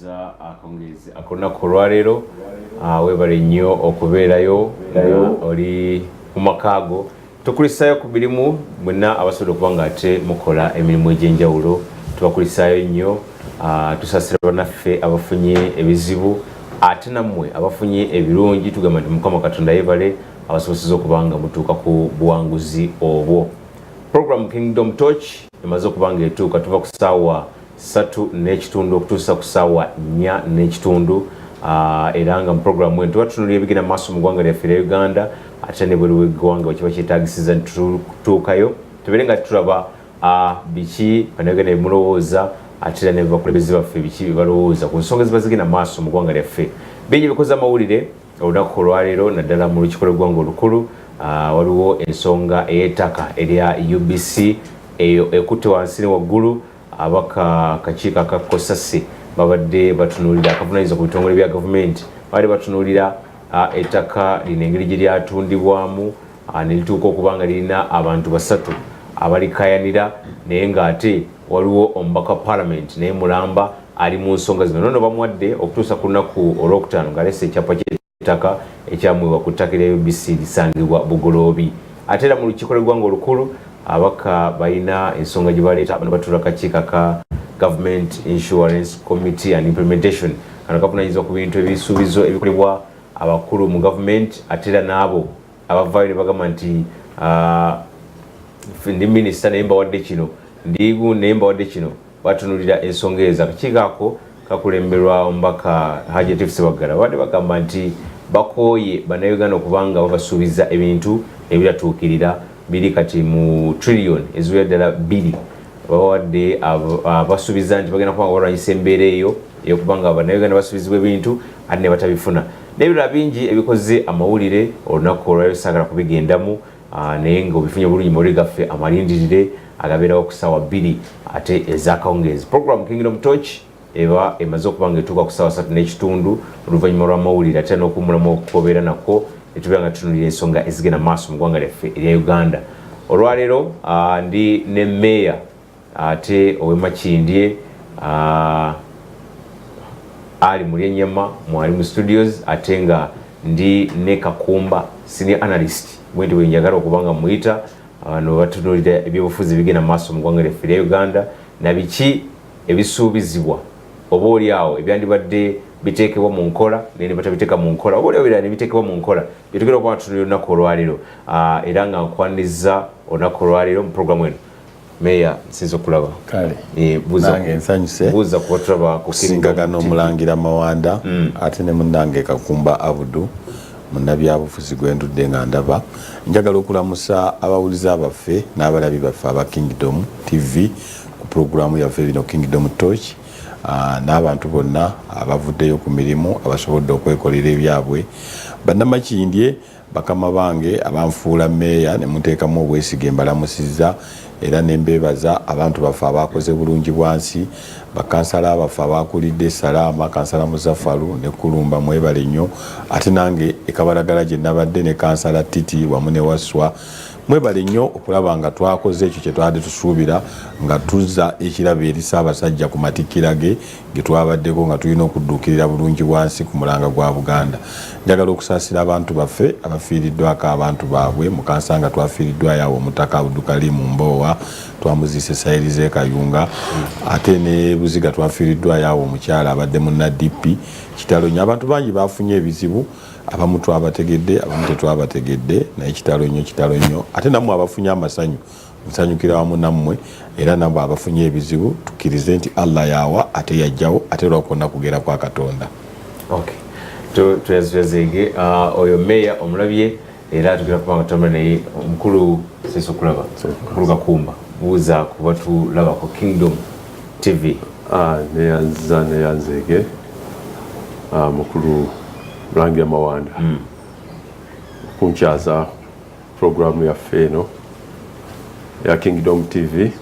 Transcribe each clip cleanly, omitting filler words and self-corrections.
za akongezi akona kolwalero webale nnyo okubeerayo oli mu makago tukulisayo ku mirimu mwenna abasobola okubanga ate mukola emirimu egy'enjawulo tubakulisayo nnyo tusasira bannaffe abafunye ebizibu ate nammwe abafunye ebirungi tugamba nti Mukama Katonda yebale abasobozesa okubanga mutuuka ku buwanguzi obwo. Program Kingdom Torch emaze okubanga etuuka tuva ku ssaawa 3:30 okutuusa ku ssaawa 4:30 era nga mu programu eno tuba tutunulira ebigenda maaso mu ggwanga lyaffe erya Uganda ate ne bweru w'eggwanga wekiba kyetaagisiza nitutuukayo tubeere nga tulaba biki bannayuganda bemulowooza ate era ne bakulembeze baffe biki bebalowooza ku nsonga ziba zigenda maaso mu ggwanga lyaffe. Bingi bikoze amawulire olunaku olwaleero naddala mu lukiiko lw'eggwanga olukulu waliwo ensonga ey'ettaka erya UBC eyo ekutte wansi ne waggulu abakakiiko akakosasi babadde batunuulira akavunaanyizibwa ku bitongole bya gavumenti babadde batunuulira ettaka lino engeri gye lyatundibwamu ne lituuka okuba nga lirina abantu 3 abalikayanira naye ng'ate waliwo omubaka wa paalamenti naye mulamba ali mu nsonga zino nono bamuwadde okutuusa ku lunaku olwokutaano ng'alese ekyapa ky'ettaka ekyamwebwa ku ttaka erya UBC lisangibwa Bugoloobi. Ate era mu lukiiko lw'eggwanga olukulu abaka balina ensonga gye baleeta bano batuula akakiiko aka Government Insurance Committee and Implementation kano kavunaanyizibwa ku bintu ebisuubizo ebikolebwa abakulu mu gavumenti ate era n'abo abavaayo ne bagamba nti ndi minisita naye mbawadde kino ndiigu naye mbawadde kino batunuulira ensonga ezo. Akakiiko ako kakulemberwa omubaka Hajji Latif Ssebaggala babadde bagamba nti bakooye bannayuganda okubanga babasuubiza ebintu ebiratuukirira biri kati mu trillion eziwera ddala 2 bawadde abasuubiza nti bagenda kubanga balwanyisa embeera eyo ey'okubanga bannayuganda basuubizibwa ebintu ate ne batabifuna n'ebirala bingi ebikoze amawulire olunaku olwaliro saagala kubigendamu naye ng'obifunye bulungi mawulire gaffe amalindirire agabeerawo ku ssaawa 2 ate ez'akawungeezi. Program Kingdom Torch eba emaze okuba nga etuuka ku ssaawa 3:30 oluvannyuma lw'amawulire ate n'okuwummulamu okukobeera nakwo ne tubeera nga tutunulira ensonga ezigenda maaso mu ggwanga lyaffe erya Uganda. Olwaleero ndi ne Meeya ate ow'Emakindye ali mu Lyennyama mwali mu studios ate nga ndi ne Kakumba senior analyst bwenti bwe njagala okubanga muyita no batunulira ebyobufuzi bigenda maaso mu ggwanga lyaffe erya Uganda na biki ebisuubizibwa oba oliawo ebyandibadde biteekebwa mu nkola ne batabiteeka mu nkola oba oliawo ebirala ne biteekebwa mu nkola byetugenda okuba tutunulira olunaku olwaleero era nga nkwaniza olunaku olwaleero mu programu eno. Meeya nsinza okulaba kale nange nsanyuse buuza kuba tulaba kusingagana omulangira Mawanda ate ne munnange Kakumba Abudu munnabyabufuzi gwendudde nga ndaba. Njagala okulamusa abawuliza baffe n'abalabi baffe aba Kingdom TV ku programu yaffe bino Kingdom Torch n'abantu bonna abavuddeyo ku mirimu abasobodde okwekolera ebyabwe. Bannamakindye bakama bange abanfuula Meeya ne muteekamu obwesige mbalamusizza era nembeebaza abantu baffe abakoze bulungi bwansi bakansala baffe abakulidde Salaama kansala Muzaffaru ne Kulumba mwebale nnyo ate nange ekabalagala gye nabadde ne kansala Titi wamu ne Waswa mwebale nnyo okulaba nga twakoze ekyo kye twabadde tusuubira nga tuzza ekirabo eri Ssaabasajja ku matikkira ge ge twabaddeko nga tulina okudduukirira bulungi bwansi ku mulanga gwa Buganda. Njagala okusaasira abantu baffe abafiiriddwako abantu baabwe mukansanga twafiiriddwayo awo Omutaka Abdukalimu Mbowa twamuziise Sayirize Kayunga ate ne Buziga twafiiriddwayo awo omukyala abadde munnaddipi kitalo nnyo. Abantu bangi bafunye ebizibu abamu twabategedde abamu tetwabategedde naye kitalo nnyo ate nammwe abafunye amasanyu nsanyukira wamu nammwe era nabo abafunye ebizibu tukkirize nti Allah yawa ate yajjawo ate lwakonna kugera kwa Katonda. Okay. Tuyazege oyo Meeya omulabye era tugenda kubanga tutambula naye omukulu sinza okulaba omukulu Kakumba buuza kuba tulaba ku Kingdom TV. Neyanzege mukulu Mulangira Mawanda kunkyaza programu yaffe eno ya Kingdom TV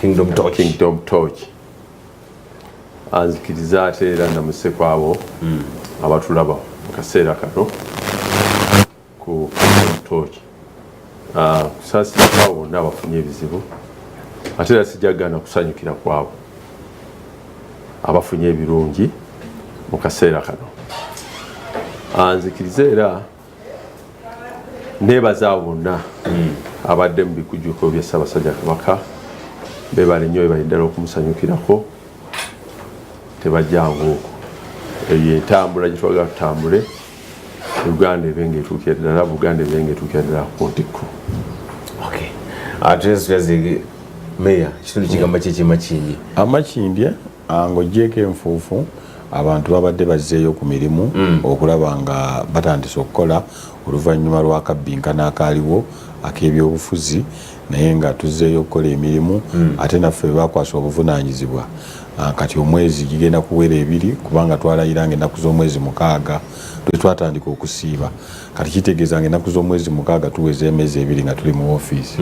Kingdom Torch anzikiriza ate era namuse kwabo abatulaba mu kaseera kano ku Kingdom Torch kusaasira kwabo bonna abafunye ebizibu ate era sijagana kusanyukira kwabo abafunye ebirungi mu kaseera kano. Nzikiriza era nebaza bonna abadde mu bikujjuko bya Ssaabasajja Kabaka, beebale nnyo bebali ddala okumusanyukirako, tebajjangu eyo entambula gye twagala tutambule, Uganda ebe ng'etuukira ddala, Buganda ebe ng'etuukira ddala ku ntikko. Ate tuyaze Meya, kitundu kigamba kyekima kingi. Amakindye ng'oggyeko enfuufu, abantu babadde bazzeeyo ku mirimu okulaba nga batandise okukola oluvannyuma lw'akabbinkano akaaliwo ak'ebyobufuzi, naye nga tuzzeeyo okukola emirimu ate naffe bakwasa obuvunaanyizibwa. Kati omwezi gigenda kuwera 2 kubanga twalayiranga ennaku z'omwezi 6 twatandika okusiiba. Kati kitegeeza nga ennaku z'omwezi 6 tuweza emyezi 2 nga tuli mu ofiisi.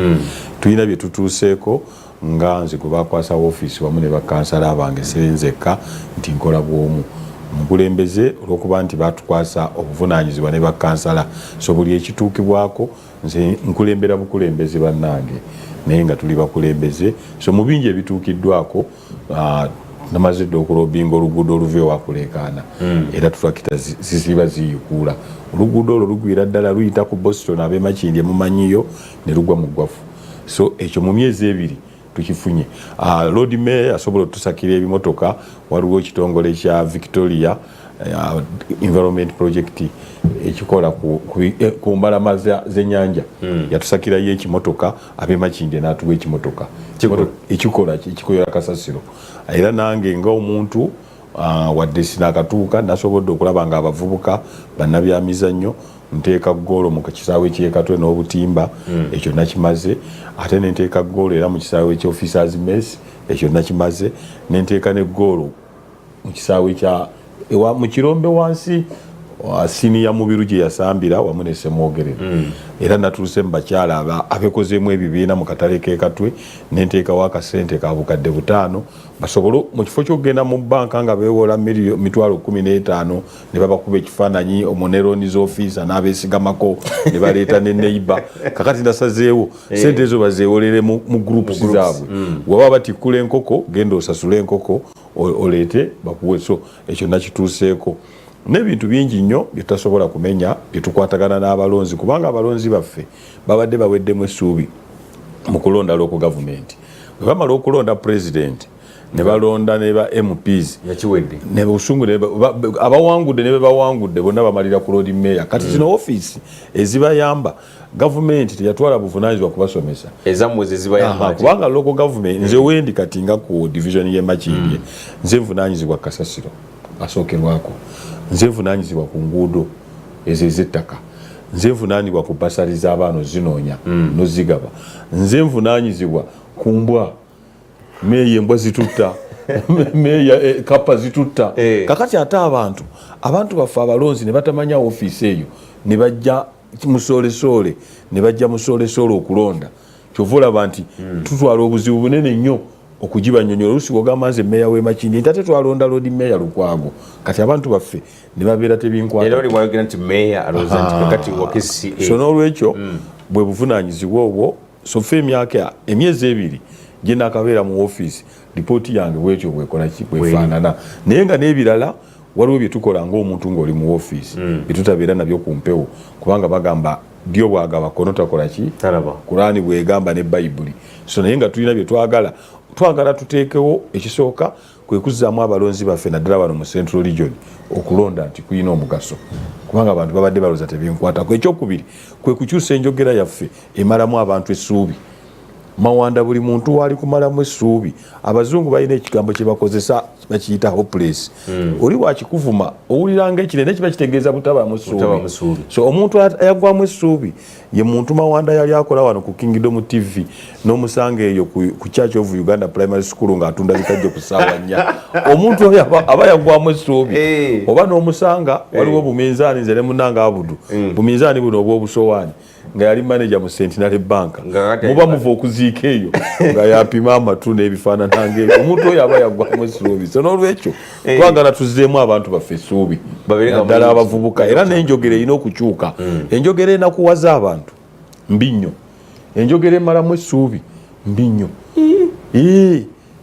Tulina bye tutuuseeko nga nze gwe bakwasa ofiisi wamu ne bakansala abange serenzekka nti nkola bw'omu. Omukulembeze olw'okuba nti batukwasa obuvunaanyizibwa ne bakansala, so buli ekituukibwako nze nkulembera bukulembeze bannange, naye nga tuli bakulembeze. So mu bingi ebituukiddwako namaze dda okulobinga oluguudo oluva ewakuleekaana era tulakita ziziba ziyikuula. Oluguudo olwo lugwira ddala luyita ku Boston, ab'Emakindye mumanyiyo, ne lugwa mu ggwafu. So ekyo mu myezi 2 tukifunye. Lord Mayor asobola otusakira ebimotoka, waliwo ekitongole kya Victoria Environment Project ekikola ku mbalama z'ennyanja, yatusakirayo ekimotoka, ab'Emakindye n'atuwa ekimotoka ekikola kasasiro. Era nange ng'omuntu wadde sinakatuuka nasobodde okulaba nga abavubuka bannabyamizannyo nteeka ggoolo mu kisaawe ky'ekatwe n'obutimba, ekyo nakimaze. Ate nenteeka ggoolo era mu kisaawe ky'Officers Mess, ekyo nakimaze. Nenteeka ne ggoolo mu kisaawe kya mu Kirombe wansi siniya Mubiru gye yasambira wamu ne Ssemwogerere. Era natuuse mu bakyala abekozeemu ebibiina mu katale k'ekatwe, nenteekawo akasente ka bukadde 5 basobole mu kifo ky'okugenda mu bbanka nga beewola mitwalo 15 ne babakuba ekifaananyi omuneroniz office n'abeesigamako ne baleeta ne neighbor. Kakati nasazeewo sente ezo bazeewolere mu groups zaabwe. Waba batikkula enkoko, genda osasule enkoko oleete bakuwe. So ekyo nakituuseeko. N'ebintu bingi nnyo bye tutasobola kumenya bye tukwatagana n'abalonzi, kubanga abalonzi baffe babadde baweddemu essuubi mu kulonda local government. Bwe bamala okulonda president ne balonda ne ba MPs yakiwedde ne busungu abawangudde ne bawangudde bonna bamalira ku Lord Mayor. Kati zino office ezibayamba government teyatwala buvunaanyizibwa kubasomesa ezammwe zibayamba, kubanga local government nze wendi kati nga ku division y'Emakindye nze nvunaanyizibwa kasasiro asookerwako, nze nvunaanyizibwa ku nguudo ezo ez'ettaka, nze nvunaanyizibwa ku basali z'abaana ozinoonya nozigaba, nze nvunaanyizibwa ku mbwa, meeya embwa zitutta meeya kapa zitutta. Kakati ate abantu baffe abalonzi ne batamanya ofiisi eyo ne bajja musoolesole ne bajja musoolesole okulonda. Kyova olaba nti tutwala obuzibu bunene nnyo okugibanyonyola. Oluusi bw'ogamba nze Meeya w'Emakindye nti ate twalonda Lord Mayor Lukwago, kati abantu baffe ne babeera tebinkwata. Era oli bwayogera nti Meeya alowooza nti kakati wakesi. So n'olwekyo bwe buvunaanyizibwa obwo. So ffe emyezi 2 gye naakabeera mu ofiisi, lipooti yange bwekyo bwekola ki bwefaanana. Naye nga n'ebirala waliwo bye tukola ng'omuntu ng'oli mu ofiisi bye tutabeera nabyo ku mpewo, kubanga bagamba ddyo bwagaba kono takola ki, Kulaani bwegamba ne Bayibuli. So naye nga tulina bye twagala tuteekewo. Ekisooka kwe kuzzaamu abalonzi baffe naddala bano mu Central Region okulonda nti kuyina omugaso, kubanga abantu babadde balooza tebinkwatako. Ekyokubiri kwe kukyusa enjogera yaffe emalamu abantu essuubi. Mawanda buli muntu wali kumalamu essuubi. Abazungu balina ekigambo kye bakozesa bakiyita hopeless. Oli wakikuvuma owuliranga ekirene kiba kitegeeza butabamu essuubi. So omuntu ayagwamu essuubi ye muntu Mawanda yali akola wano ku Kingdom TV n'omusanga eyo ku Church of Uganda Primary School ng'atunda bikajjo ku ssaawa 4. Omuntu oyo aba yagwamu essuubi. Oba n'omusanga waliwo buminzaani nze ne munnanga Abudu, buminzaani buno obw'obusowaani nga yali manager mu Centenary Bank, muba muva okuziika eyo nga yapima amatu n'ebifaanana ng'ebyo. Omuntu oyo aba yagwamu essuubi. So n'olwekyo twagala tuzzeemu abantu baffe essuubi naddala abavubuka, era n'enjogera erina okukyuka. Enjogera enakuwaza abantu mbi nnyo, enjogera emalamu essuubi mbi nnyo.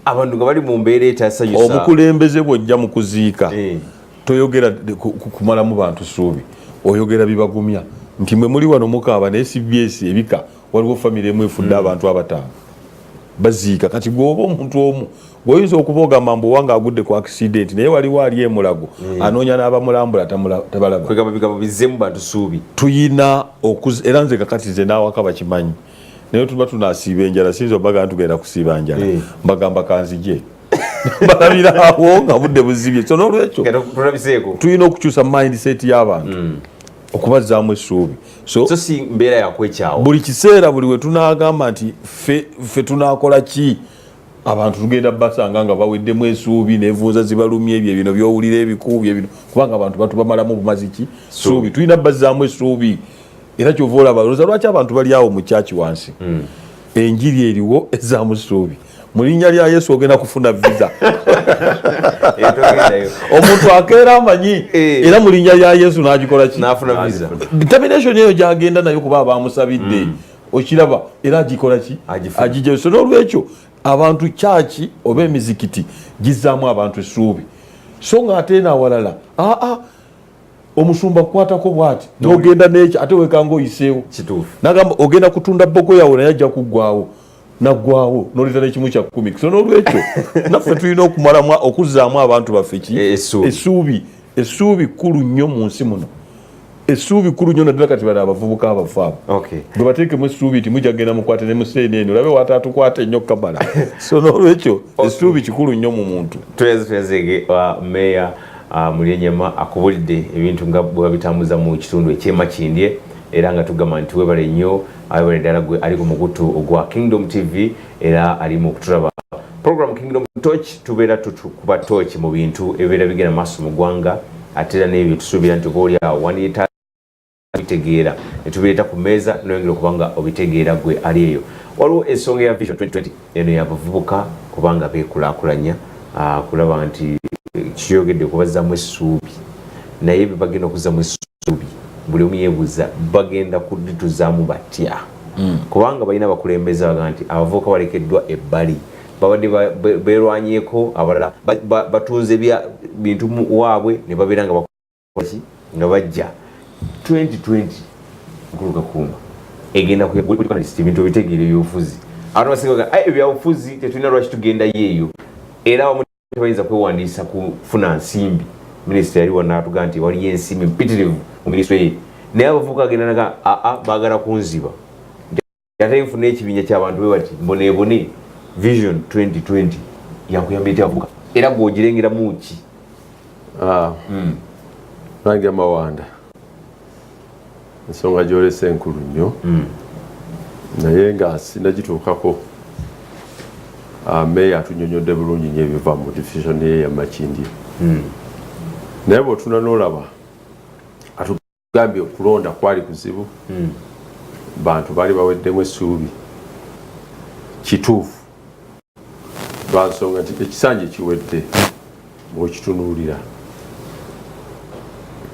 abantu nga bali mu mbeera etasanyusa. Omukulembeze bw'ojja mu kuziika toyogera kumalamu bantu ssuubi, oyogera bibagumya nti mwe muli wano mukaaba ne CBS ebika waliwo famire emu efudde abantu abataano baziika. Kati gwoba omuntu omu gwoyinza okuba ogamba mbu wanga agudde ku accident naye waliwo ali emulago anoonya n'abamulambula tabalaba. Kwegamba bigambo bizzemu bantu ssuubi. Tuyina era nze kakatize n'awaka bakimanyi naye tuba tunasiiba enjala sinza obaga tugenda kusiiba njala mbagamba kanzije balabira awo nga budde buzibye. So n'olwekyo tulina okukyusa mindset y'abantu okubazzaamu essuubi. So si mbeera yakwekyawo buli kiseera buli we tunaagamba nti ffe tunaakola ki abantu tugenda basanga nga baweddemu essuubi nevuuza zibalumye ebyo bino byowulira ebikuubi ebino kubanga abantu batubamalamu bumazi ki ssuubi. Tulina bazzaamu essuubi era kyova olaba lwaki abantu bali awo mu kyaki wansi enjiri eriwo ezzaamu ssuubi. Mu linnya lya Yesu ogenda kufuna visa omuntu akeera amanyi era mu linnya lya Yesu n'agikola ki n'afuna visa. Determination eyo gyagenda nayo kuba bamusabidde okiraba era agikola ki agijja. So n'olwekyo abantu kyaki oba emizikiti gizzaamu abantu essuubi. So nga ate n'awalala omusumba kukwatako bw'ati n'ogenda n'ekyo ate wekanga oyiseewo n'agamba ogenda kutunda bbogo yawo naye ajja kuggwawo naggwawo n'oleta n'ekimu kya 10. So n'olwekyo naffe tulina okumalamu okuzzaamu abantu baffe ki essuubi kkulu nnyo mu nsi muno. Essuubi kkulu nnyo naddala kati bali abavubuka abafu abo bwe bateekemu essuubi ti mujja kugenda mukwate ne museeneeni olabe wataatukwata ennyo kamala. So n'olwekyo essuubi kikulu nnyo mu muntu. Tuyazege meya Mulyenyema akubulidde ebintu nga bwe bitambuza mu kitundu ekyemakindye era nga tugamba nti webale nnyo abebale ddala gwe ali ku mukutu ogwa Kingdom TV era ali mu kutulaba program Kingdom Torch. Tubeera tukuba torch mu bintu ebibeera bigenda maaso mu ggwanga ate era n'ebyo tusuubira nti oba oli awo wandiita bitegeera ne tubireeta ku mmeeza noyongera okubanga obitegeera gwe ali eyo. Waliwo ensonga ya Vision 2020 eno y'abavubuka kubanga beekulaakulanya kulaba nti kiyogedde kubazzaamu essuubi naye bye bagenda okuzzaamu essuubi buli omu yeebuuza bagenda kudituzaamu batya kubanga balina bakulembeza baga nti abavubuka balekeddwa ebbali babadde beerwanyeeko abalala batunze bintu waabwe ne babeera nga bakolaki nga bajja 2020 nkuluka kuuma egenda kulikanalist ebintu bitegeere ebyobufuzi abantu basinga ebyabufuzi tetulina lwaki tugenda yeeyo era wamu bayinza kwewandiisa kufuna nsimbi. Minisita yali wanaatuga nti waliyo ensimbi mpitirivu mu minisitule ye naye abavubuka agenda naga baagala kunziba ate nfuna ekibinja ky'abantu be bati mboneebone Vision 2020 yakuyamba eti abavubuka era gw'ogirengeramu ki? Nange Mawanda ensonga gy'olese enkulu nnyo naye nga sinagituukako. Meya atunyonyodde bulungi nnyo ebiva mu division ye ya Makindye naye bw'otuna n'olaba atugambye okulonda kwali kuzibu bantu baali baweddemu essuubi kituufu lwa nsonga nti ekisanja ekiwedde bw'okitunuulira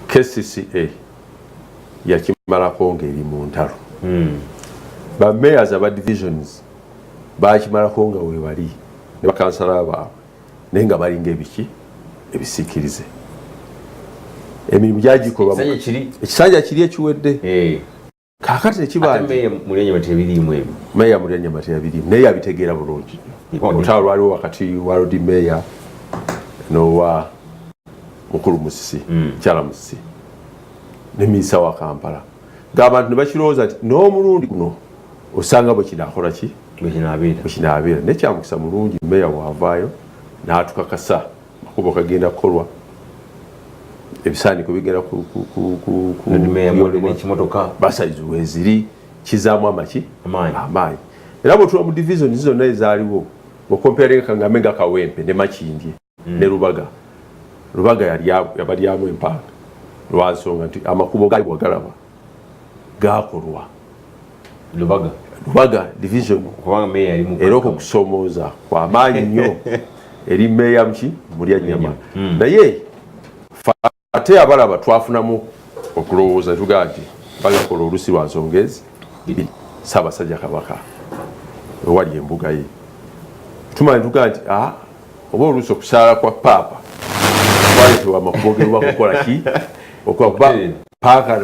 KCCA yakimalako ng'eri mu ntalo bameyors aba divisions bakimalako nga weebali ne bakansala baabwe naye nga balinga ebiki ebisiikirize emirimu gyagikolwa ekisanja kiri ekiwedde kaakati nekibameya Mulyenyema tebiriimu ebyo meya Mulyenyema tebiriimu naye abitegeera bulungi olutalo lwaliwo wakati wa Lord Meya n'owa mukulu Musisi Kyala Musisi ne minisita wa Kampala ng'abantu ne bakirowooza nti n'omulundi guno osanga bwe kinaakola ki bwekinaabeera naye kyamukisa mulungi meya waavaayo n'atukakasa makubo kagenda kukolwa ebisaaniko bigenda ekimotoka basayizi weeziri kizaamu amaanyi era bwetula mu division zonna ezaaliwo okomperinga kangambe nga Kawempe ne Makindye ne Lubaga yabalyamu empanga lwansonga nti amakubo gaali bwagalaba gaakolwa Lubaga division era okukusomooza kw'amaanyi nnyo eri meya Mulyenyema naye ate abalaba twafunamu okulowooza tugaa nti bagakola olusi lwa nsonga ezi Ssaabasajja Kabaka ewali embuga ye tumanyi tugaa nti oba oluusi okusaala kwa paapa twaletewa amakubo geruba kukola ki okuba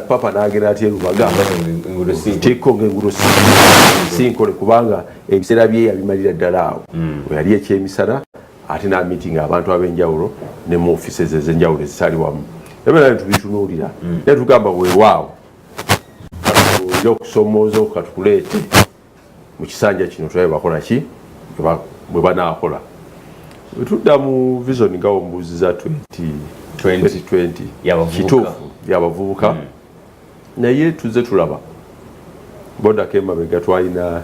papa n'agenda ati erubaga tekko ng'engudo sinkole kubanga ebiseera bye yabimalira ddala awo we yali ekyemisana ate n'amiitinga abantu ab'enjawulo ne mu offices ez'enjawulo ezitali wamu ebera ne tubitunuulira naye tugamba weewaawo katutuulire okusomooza okukatukuleete mu kisanja kino tulabe bakola ki bwe banaakola bwe tudda mu vision nga ombuuziza 2020 kituufu yabavubuka naye tuze tulaba bodako emabega twalina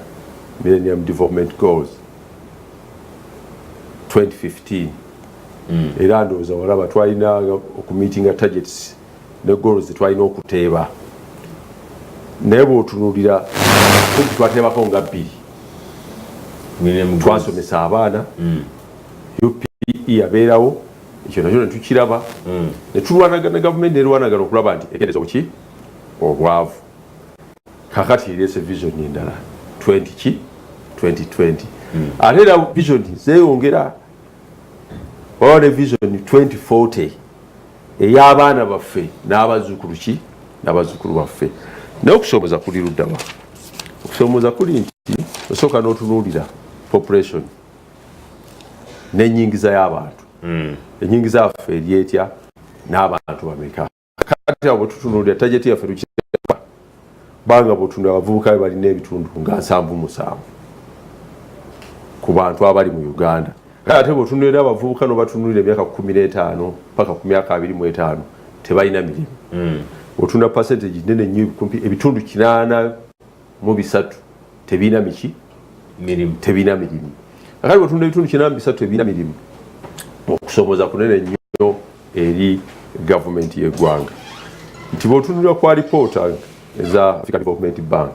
Millennium Development Goals 2015 era ndowooza walaba twalina okumeetinga targets ne goals twalina okuteeba naye bw'otunuulira twateebako nga 2 twasomesa abaana UPE yabeerawo ekyo nakyo netukiraba ne tulwanagana gavumenti nerwanagana okulaba nti ekendeza okuki obwavu kakati erese vision endala 2020 ate era vision zeeyongera waliwo ne vision 2040 ey'abaana baffe n'abazzukulu ki n'abazzukulu baffe naye okusomoza kuli luddawa okusomoza kuli nti osooka n'otunuulira population n'ennyingiza y'abantu ennyingiza yaffe eri etya n'abantu bameka kati abo tutunuulira tajeti yaffe tukiraba banga bw'otunula abavubuka be balina ebitundu nga 77 ku bantu abali mu Uganda kale ate bw'otunulira abavubuka n'obatunulira emyaka 15 paka ku myaka 25 tebalina mirimu otunda percentage nene nnyo ebitundu 83 tebina miki mirimu tebina mirimu akali bw'otunda ebitundu 83 tebina mirimu okusomoza kunene nnyo eri gavumenti y'eggwanga nti bw'otunulira kwa lipoota eza African Development Bank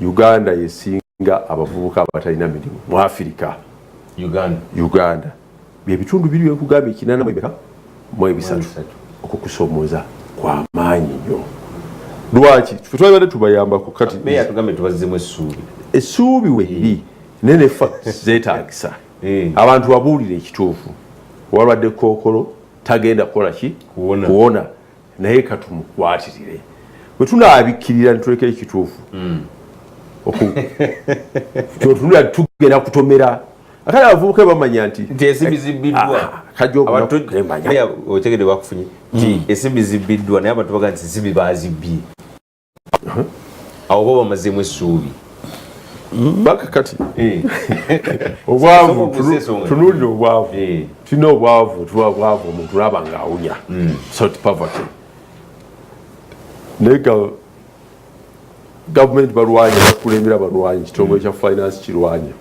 Uganda yesinga abavubuka abatalina mirimu mu Africa Uganda byebitundu biri byekugambye 83 okukusomoza kwa maanyi nnyo lwaki twalibadde tubayambako kati meya tugambe tubazzemu essuubi weeri nene facts zeetaagisa abantu babuulire ekituufu walwadde kookolo tagenda kukola ki kuwona naye katumukwatire bwe tunaabikkirira netuleka ekituufu kyotunula tugenda kutomera akali abavubuka bamanya nti ensimbi zibbiddwa otegede bakufunye nti ensimbi zibbiddwa naye abantu baga nti ensimbi bazibbye awo bo bamazeemu essuubi bakakati obwavu tunuulira obwavu tulina obwavu tuba bwavu omuntu laba nga awunya sort poverty naye gavumenti balwanya bakulembera balwanya kitongole kya finance kirwanya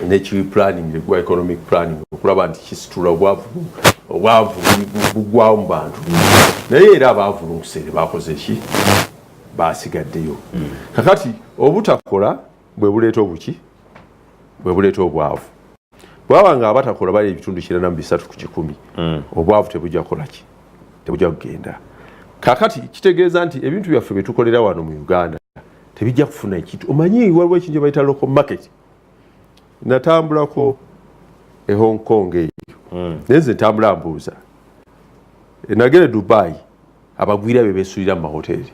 nekiwi planning egwa economic planning okulaba nti kisitula obwavu bugwawo mu bantu naye era abaavulunkusere bakoze ki basigaddeyo kakati obutakola bwe buleeta obuki bwe buleeta obwavu bwaba nga abatakola bali ebitundu 83 ku 100 obwavu tebujja kukola ki tebujja kugenda kakati kitegeeza nti ebintu byaffe bye tukolera wano mu Uganda tebijja kufuna ekintu omanyi waliwo ekintu bayita local market natambulako e Hong Kong eyo naye nze ntambula mbuuza nagere Dubai abagwira be beesuulira mu mahoteri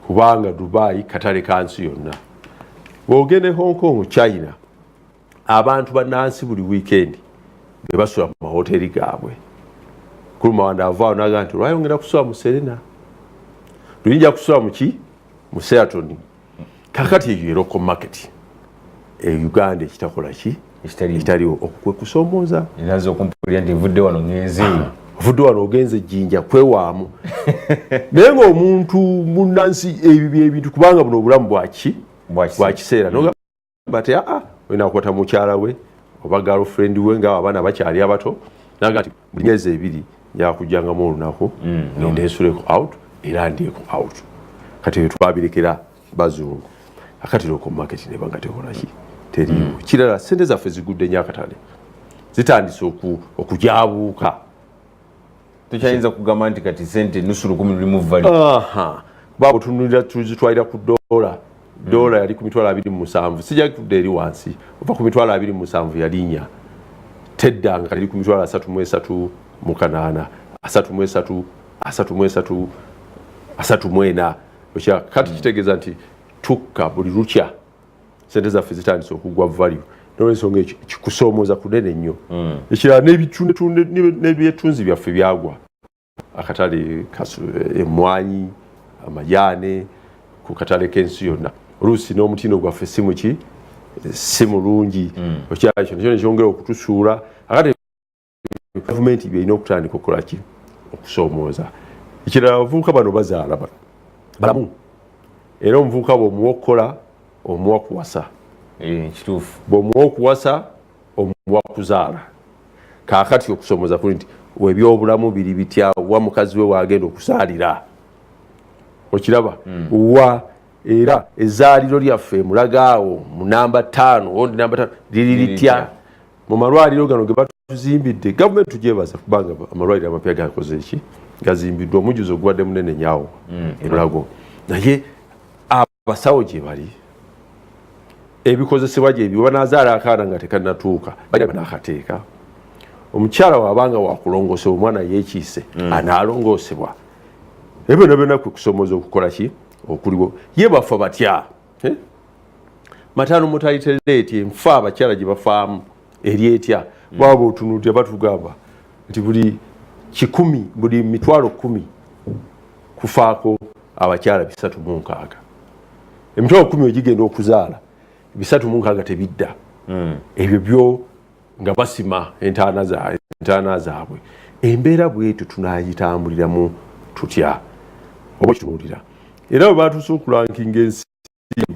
kubanga Dubai katale ka nsi yonna bw'ogenda Hong Kong China abantu bannansi buli weekend be basula mu mahoteri gaabwe kuluma wanda avaawo naga nti lwayongera kusula mu Serena luyinja kusula mu ki mu Sheraton kakati eyo local market Uganda ekitakola ki ekitaliwo okwekusomooza eraza okumpulira nti nvudde wano ngenze ovudde wano ogenze Jinja kwewaamu naye ng'omuntu munnansi ebyo ebintu kubanga buno obulamu bwaki bwa kiseera nogamba ti olina kukwata mukyala we oba girlfriend we nga abaana bakyali abato naga nti buli myezi 2 njakujjangamu olunaku ndensuleko out era ndyeko out kati ebyo twabirekera bazungu akati local market nebanga tekola ki teriiwo kirala sente zaffe zigudde nnyo akatale zitandise okujaabuuka tukyayinza kugamba nti kati sente nusu 10 lulimu vali baba tunulira tuzitwalira ku $1 dola yali ku mitwalo 27 sijja kudde eri wansi oba ku mitwalo 27 yalinya teddanga kali ku mitwalo 33 mu kanana 33 okya kati kitegeeza nti tukka buli lukya sente zaffe zitandise okugwa value n'olwensonga kikusoomoza kunene nnyo ekirala n'ebyetunzi byaffe byagwa akatale emmwanyi amajaane ku katale k'ensi yonna oluusi n'omutindo gwaffe si mulungi okyakyo nakyo nekyongera okutusuula akati gavumenti byerina okutandika okukola ki okusoomooza ekirala abavubuka bano bazaala balamu era omuvubuka bw'omuwa okukola omuwa kuwasa kituufu bw'omuwa okuwasa omuwa kuzaala kaakati okusoomooza kuli nti webyobulamu biri bitya wa mukazi we wagenda okuzaalira okiraba wa era ezaaliro lyaffe mulagaawo mu namba 5 ondi namba 5 liri litya mu malwaliro gano ge batuzimbidde gavumenti tugyebaza kubanga amalwaliro amapya gakoze eki gazimbiddwa omujjuzo ogubadde munene nyaawo emulago naye abasawo gye bali ebikozesebwa gye ebyo banazaala akaana nga tekanatuuka bajja banakateeka omukyala wabanga wakulongoosebwa omwana yeekiise anaalongoosebwa ebyo byonna kwe kusomooza okukola ki okuliwo ye bafa batya mataano mortality enfa abakyala gye bafaamu eri etya bwaba otunuulira batugamba nti buli 1,000 kufaako abakyala 306 emitwalo 10 egigenda okuzaala 306 tebidda ebyo byo nga basima entaana zaabwe embeera bwetyo tunagitambuliramu tutya oba kitunuulira era bwe batuuse okulankinga ensi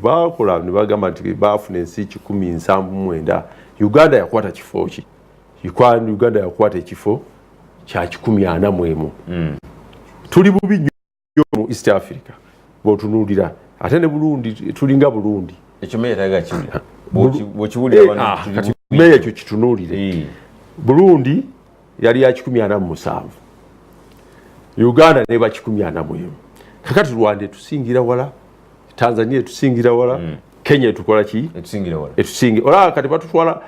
bakola ne bagamba nti baafuna ensi 179 Uganda yakwata kifo ki Uganda yakwata ekifo kya 141 tuli bubi nnyo mu East Africa bw'otunuulira ate ne Burundi tulinga Burundi ekyo meya taga kiwulira bw'okiwulira kati meya ekyo kitunuulire Burundi yali ya 147 Uganda neba 141 kakati Rwanda etusingira wala Tanzania etusingira wala Kenya etukola ki etusingira ola kati batutwala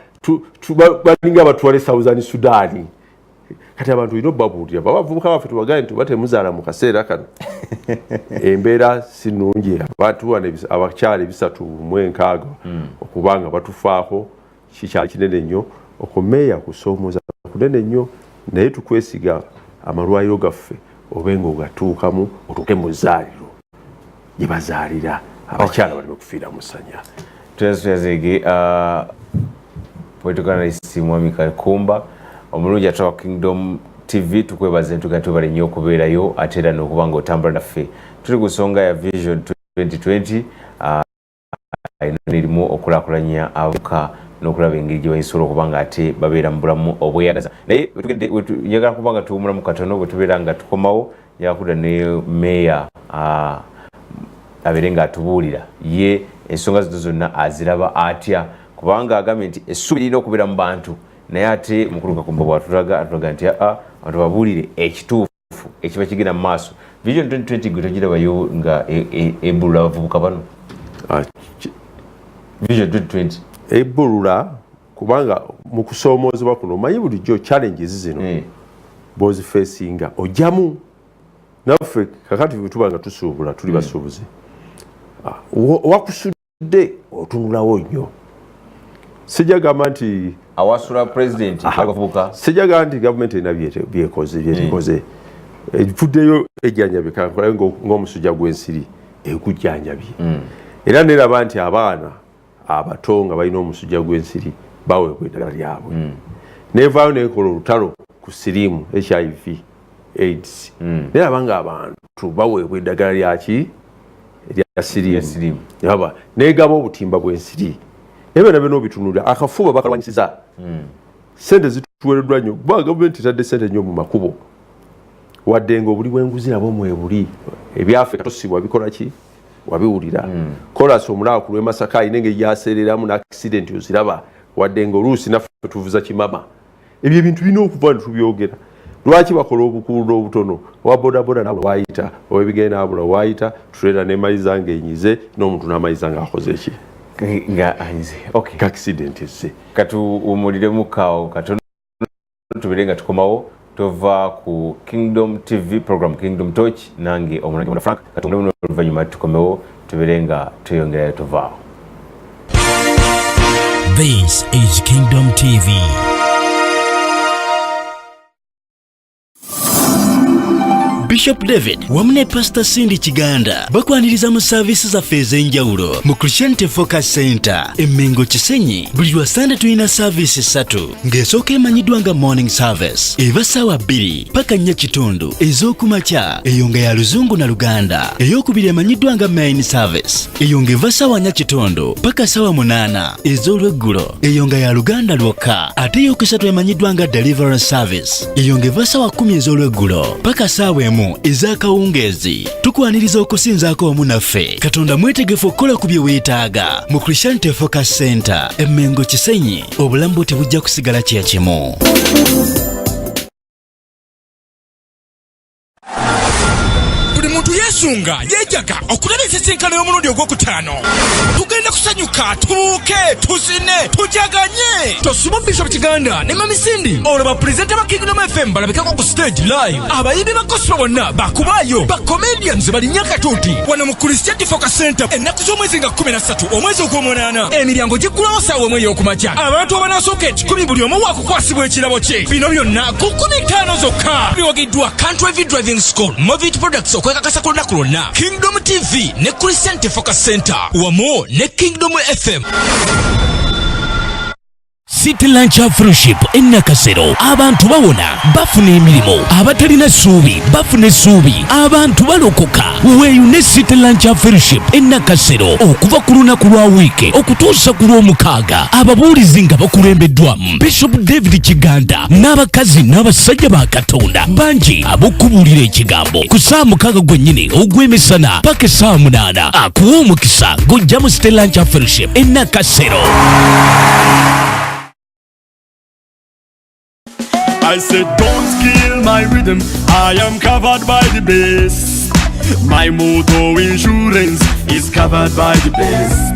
balinga batwale Southern Sudan kati abantu ino babuulira bavubuka baffe tubagane nti batemuzaala mu kaseera kano embeera si nnungi abantu abakyala 306 okubanga batufaako kikyali kinene nnyo okumeeya kusoomooza kunene nnyo naye tukwesiga amalwaliro gaffe obenga ogatuukamu otuuke mu zzaaliro gye bazaalira abakyala balime kufiira musanya tuyazege bwetukana isi mwami Kakumba omulungi atwa Kingdom TV tukwebaze tugatubale nnyo okubeerayo ate era n'okuba nga otambula naffe tuli ku nsonga ya Vision 2020 erimu okulaakulanya abavubuka n'okulaba engeri gye bayisobola okuba nga ate babeera mu bulamu obweyagaza naye njagala kuba nga tuwumulamu katono bwe tubeera nga tukomawo yakuda ne meeya abeere nga atubuulira ye ensonga zino zonna aziraba atya kubanga agambye nti essubi lirina okubeera mu bantu naye ate mukulu Kakumba bw'atulaga nti abantu babuulire ekituufu ekiba kigenda mu maaso Vision 2020 gwe togirabayo nga ebbulula abavubuka bano Vision 2020 ebbulula kubanga mu kusoomoozebwa kuno omanyi bulijjo challenges zino bw'ozifeesinga ojjamu naffe kakati bwe nga tusuubula tuli basuubuzi wakusudde otunulawo nnyo sijagamba nti awasula president abavubuka sijagamba nti gavumenti erina byekoze efuddeyo ejjanjabi kankola ng'omusujja gw'ensiri ekujjanjabye era neraba nti abaana abato nga balina omusujja gw'ensiri baweebwa eddagala lyabwe nevaayo nekola olutalo ku siriimu HIV AIDS neraba nga abantu baweebwa eddagala lyaki erya siriimu negaba obutimba bw'ensiri ebyo nabyo n'obitunulira akafuba bakalwanyisiza sente zituweereddwa nnyo kuba gavumenti etadde sente nnyo mu makubo wadde nga obuli bw'enguzi nabwo mwebuli ebyaffe katosibwa bikola ki wabiwulira kolasi omulaba ku lw'e Masaka alina engeri gyaseereramu n'accident oziraba wadde nga oluusi naffe tuvuza kimama ebyo ebintu birina okuva ne tubyogera lwaki bakola obukuulo obutono owa bodaboda nabula waayita owebigenda nabula waayita tuleeta nemaliza ng'enyize n'omuntu n'amaliza ng'akoze ki nga anyize okay accident esse katuwumuliremu kaawo katono tubire nga tukomawo tova ku Kingdom TV program Kingdom Torch nange omunake Frank katungulemu oluvannyuma tukomewo tubire nga tuyongerayo tovaawo. This is Kingdom TV. Bishop David wamu ne Pastor Cindy Kiganda bakwaniriza mu services zaffe ez'enjawulo mu Christianity Focus Center Emmengo Kisenyi. Buli lwa Sunday tulina service 3 ng'esooka emanyiddwa nga morning service eva ssaawa 2 paka 4 kitundu ez'okumakya, eyo nga ya Luzungu na Luganda. Eyokubiri emanyiddwa nga main service, eyo ng'eva ssaawa 4 kitundu paka ssaawa 8 ez'olweggulo, eyo nga ya Luganda lwokka. Ate eyokusatu emanyiddwa nga deliverance service, eyo ng'eva ssaawa 10 ez'olweggulo paka ssaawa 1 ez'akawungeezi. Tukwaniriza okusinzaako wamu naffe. Katonda mwetegefu okukola ku bye weetaaga mu Christianity Focus Center Emmengo Kisenyi. Obulamu bwo tebujja kusigala kya kimu. Yesunga yejaga okulaba ekisinkano y'omulundi ogwokutaano. Tugenda kusanyuka tubuuke tuzine tujaganye. Tosuma Bishop Kiganda ne Mami Cindy olaba presenter ba Kingdom FM balabikako ku stage live. Abayimbi ba gospel bonna bakubayo ba comedians bali nyakatuuti wano mu Christianity Focus Center ennaku z'omwezi nga 13 omwezi ogw'omunaana. Emiryango giggulawo ssaawa 1 ey'okumakya. Abantu abanasooka ekikumi buli omu waakukwasibwa ekirabo kye. Bino byonna ku 15 zokka. Biwagiddwa Country Driving School Movit Products okwekakasa ku lunaku lwonna. Kingdom TV ne Christianity Focus Center wamu ne Kingdom FM. City Lunch Fellowship Nakasero. Abantu bawona bafuna emirimu, abatalina ssuubi bafuna essuubi, abantu balokoka. Weeyo ne City Lunch Fellowship Nakasero okuva ku lunaku lwa wiiki okutuusa ku lw'omukaaga. Ababuulizi nga bakulembeddwamu Bishop David Kiganda n'abakazi n'abasajja ba Katonda bangi abokubuulira ekigambo ku ssaawa 6 gwennyini ogw'emisana paka ssaawa 8. Akuwa omukisa gujja mu City Lunch Fellowship Nakasero. I said don't kill my rhythm, I am covered by the best. My motor insurance is covered by the best.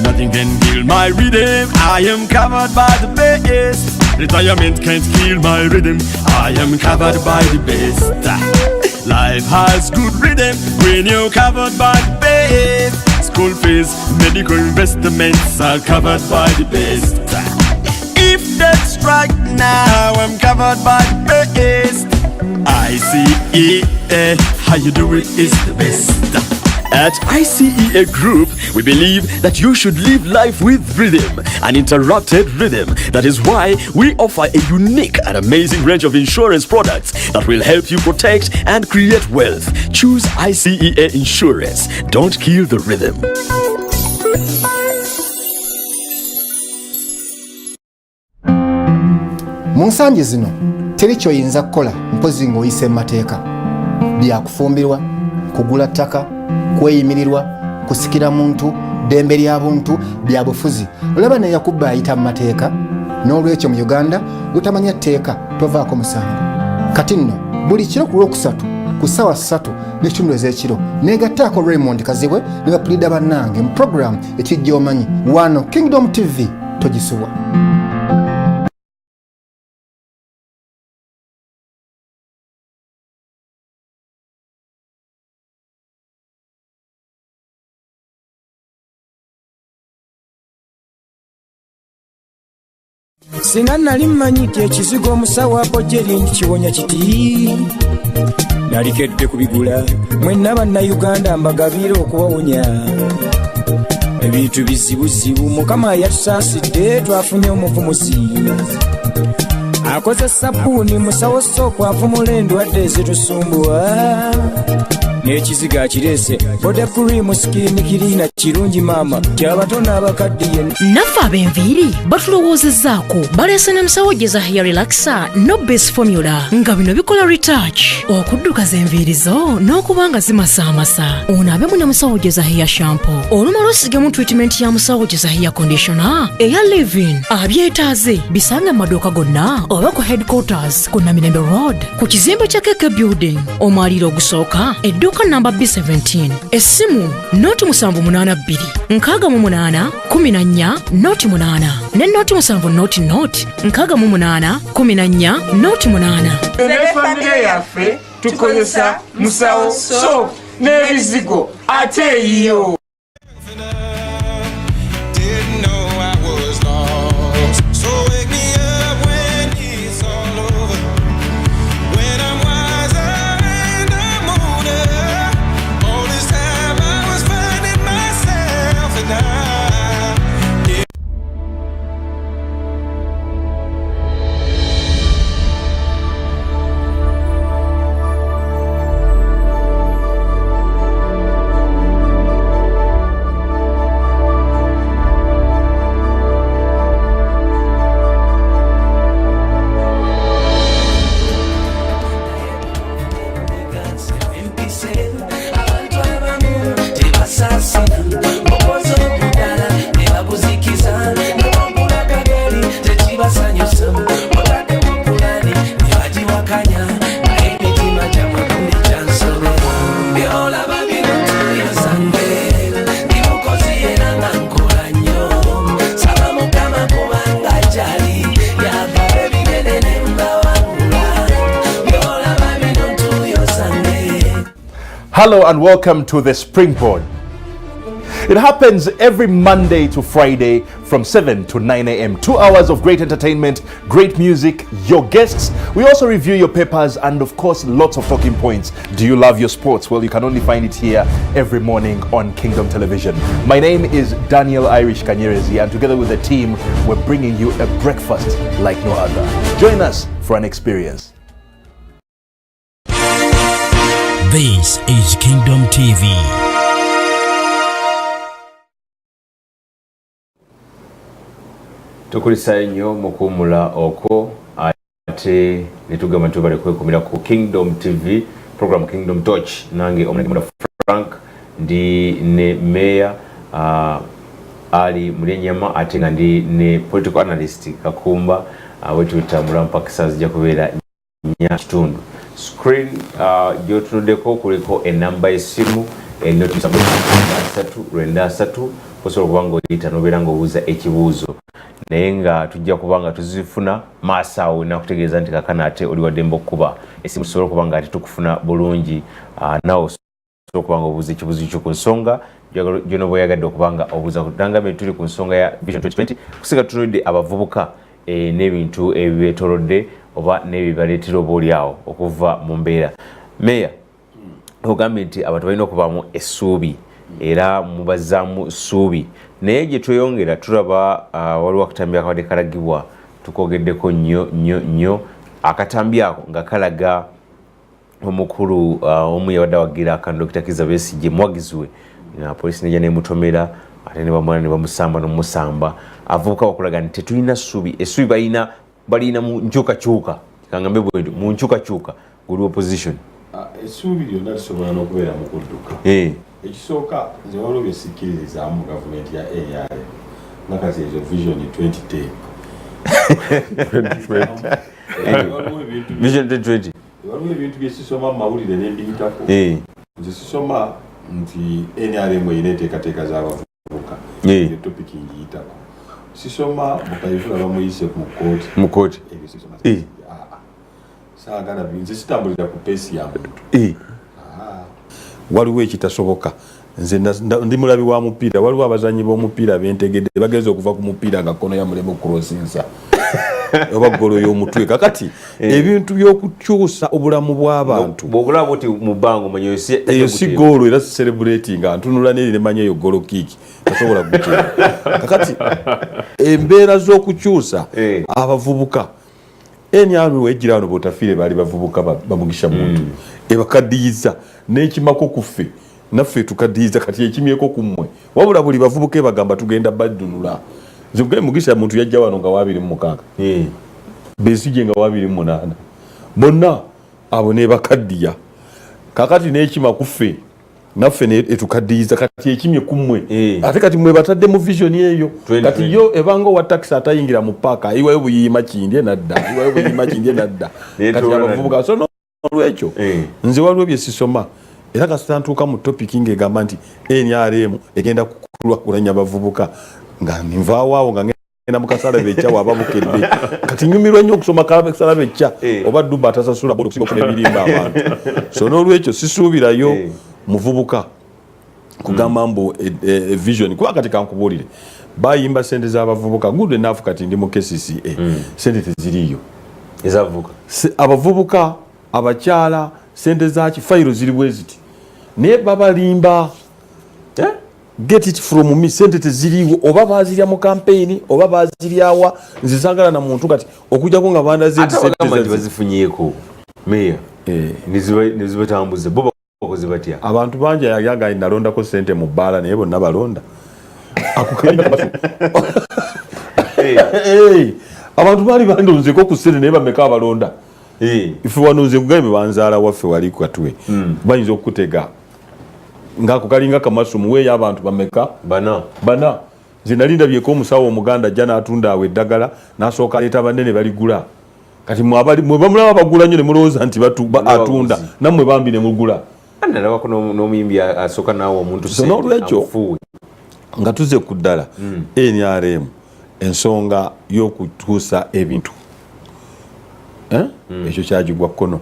Nothing can kill my rhythm, I am covered by the best. Retirement can't kill my rhythm, I am covered by the best. Life has good rhythm when you're covered by the best. School fees, medical investments are covered by the best. If that's right now, I'm covered by the best. ICEA, how you do it is the best. At ICEA Group, we believe that you should live life with rhythm, uninterrupted rhythm. That is why we offer a unique and amazing range of insurance products that will help you protect and create wealth. Choose ICEA Insurance. Don't kill the rhythm. Munsanji zino teri kyoyinza kukola mpozi ng'oyise mu mateeka. Byakufumbirwa, kugula ttaka, kweyimirirwa, kusikira muntu, ddembe lya buntu, bya bufuzi. Olaba ne yakubba ayita mu mateeka, n'olwekyo mu Uganda lutamanya tteeka tovaako musango. Kati nno buli kiro ku Lwokusatu ku ssaawa 3 n'ekitundu ez'ekiro neegattaako Raymond Kazibwe ne bapulida bannange mu program ekijja omanyi wano Kingdom TV togisubwa. Singa nali mmanyi nti ekizigo omusawo apojeri kiwonya kiti nalikedde kubigula. Mwenna bannayuganda mbagabire okubawonya ebintu bizibuzibu. Mukama yatusaasidde twafunye omuvumuzi akoze sabbuuni musawo sooku avumula endwadde ezitusumbuwa. n'ekiziga kirese boda cream skin kirina kirungi mama kyabato n'abakaddiye naffe ab'enviiri batulowoozezzaako baleese n'emisawojeza hair relaxer no base formula nga bino bikola retouch okuddukaza enviiri zo n'okuba nga zimasaamasa onaabemu ne musawojeza hair shampoo olumala osigemu treatment ya musawojeza hair conditioner eya leave-in abyetaaze bisange mu maduuka gonna oba ku headquarters ku Namirembe Road ku kizimbe kya Keke Building omwaliiro ogusooka edduuka namba B17 essimu noti 782 68 14 noti 8 ne noti 7 noti 68 14 noti 8 famire yaffe tukozesa musawo so n'ebizigo ate eyiyo Hello and welcome to the Springboard. It happens every Monday to Friday from 7 to 9 a.m. 2 hours of great entertainment, great music, your guests. We also review your papers and of course lots of talking points. Do you love your sports? Well, you can only find it here every morning on Kingdom Television. My name is Daniel Irish Kanyerezi and together with the team we're bringing you a breakfast like no other. Join us for an experience. This is Kingdom TV. Tukulisa nnyo mukuumula okwo ate netugamba tubale kwekumira ku Kingdom TV program Kingdom Touch nange omulembe Frank ndi ne Mayor Ali Mulyenyama ate nga ndi ne political analyst Kakumba wetuita Mulampakisa zijja kubeera nya kitundu screen gyotunuddeko kuliko enamba y'essimu enoti 3 osobola okuba ng'oyita n'obeera ng'obuuza ekibuuzo naye nga tujja kuba nga tuzifuna maaso awo nakutegeeza nti kakana ate oli waddembe okuba essimu tusobola okuba nga ate tukufuna bulungi nawe osobola okuba nga obuuza ekibuuzo kyo ku nsonga gy'onooba oyagadde okuba nga obuuza kutangambe tuli ku nsonga ya Vision 2020 kusinga tutunudde abavubuka n'ebintu ebibeetoolodde oba n'ebibaleetera oba oli awo okuva mu mbeera. Meya ogambye nti abantu balina okubaamu essuubi era mubazzaamu ssuubi naye gye tweyongera tulaba waliwo akatambi akabadde kalagibwa tukogeddeko nnyo akatambi ako nga kalaga omukulu omu yabadde awagira akantu Dr. Kizza Besigye muwagizi we poliisi nejja nemutomera ate ne bamwana ne bamusamba n'omusamba avubuka bakulaga nti tetulina ssuubi essuubi balina mu nkyukakyuka kangambe bwe mu nkyukakyuka guli opposition essuubi lyonna lisobola n'okubeera mu kudduka ekisooka nze waliwo byesikkirizaamu mu gavumenti ya AR nakati ezo Vision 2010 Vision 2020 waliwo ebintu byesisoma mu mawulire n'embiyitako nze sisoma nti NRM eyina enteekateeka z'abavubuka topiki ngiyitako sisoma mukayifula bamuyise mu kooti ebyo sisoma saagala nze sitambulira ku peesi ya muntu waliwo ekitasoboka nze ndi mulabi wa mupiira waliwo abazanyi b'omupiira bentegedde bageze okuva ku mupiira nga kono ya mulemu kulosinsa oba golo y'omutwe kakati ebintu by'okukyusa obulamu bw'abantu bw'ogulaba oti mu bbango manyi eyo si goolo era si celebratinga ntunula n'eri ne manyi eyo goolo kiiki tasobola gutera kakati embeera z'okukyusa abavubuka enyalwe wejirano botafire bali bavubuka bamugisha muntu ebakadiyiza n'ekimako kuffe naffe tukadiyiza kati ekimyeko kummwe wabula buli bavubuke bagamba tugenda baddunula zibwe mugisha muntu yajja wano nga 26 Besigye nga 28 bonna abo ne bakaddiya kakati n'ekima kuffe naffe ne etukadiyiza kati ekimye kummwe ate kati mwe batadde mu vision eyo kati yo ebanga wa taxi atayingira mu park ayiwayo buyima kindye nadda kati abavubuka so n'olwekyo nze waliwo bye sisoma era kasitantuuka mu topic ng'egamba nti NRM egenda kukulwakulanya abavubuka nga nvaawo nga ngenda mu kasalabe ekya wababukedde kati nyumirwa nnyo okusoma kasalabe ekya oba Dduba atasasula bodo okusinga okufuna ebirimba abantu so n'olwekyo sisuubirayo muvubuka kugamba mbu vision kuba kati kankubuulire bayimba sente z'abavubuka good enough kati ndi mu KCCA sente teziriyo ezavubuka abavubuka abakyala sente zaki fayiro ziri bweziti naye babalimba get it from me sente teziriwo oba bazirya mu campaign oba baziryawa nzisangala na muntu kati okujjako nga banda zedi sente bazifunyeko meya nizibatambuze bo bakoze batya abantu banja yaga inalondako sente mu bbala naye bonna balonda akukanya abantu bali bandonzeko ku sente naye bameka abalonda ife wanoze kugaime banzaala waffe wali kwatwe bayinza okutega ngako kalinga kamasumu we y'abantu bameka bana zinalinda byeko omusawo omuganda jana atunda awe eddagala nasooka leeta banene baligula kati mwe bamulaba bagula nnyo ne mulowooza nti atunda nammwe bambi ne mugula nalabako n'omuyimbi asooka naawe omuntu n'olwekyo nga tuze ku ddala NRM ensonga y'okutuusa ebintu ekyo kyagigwa kkono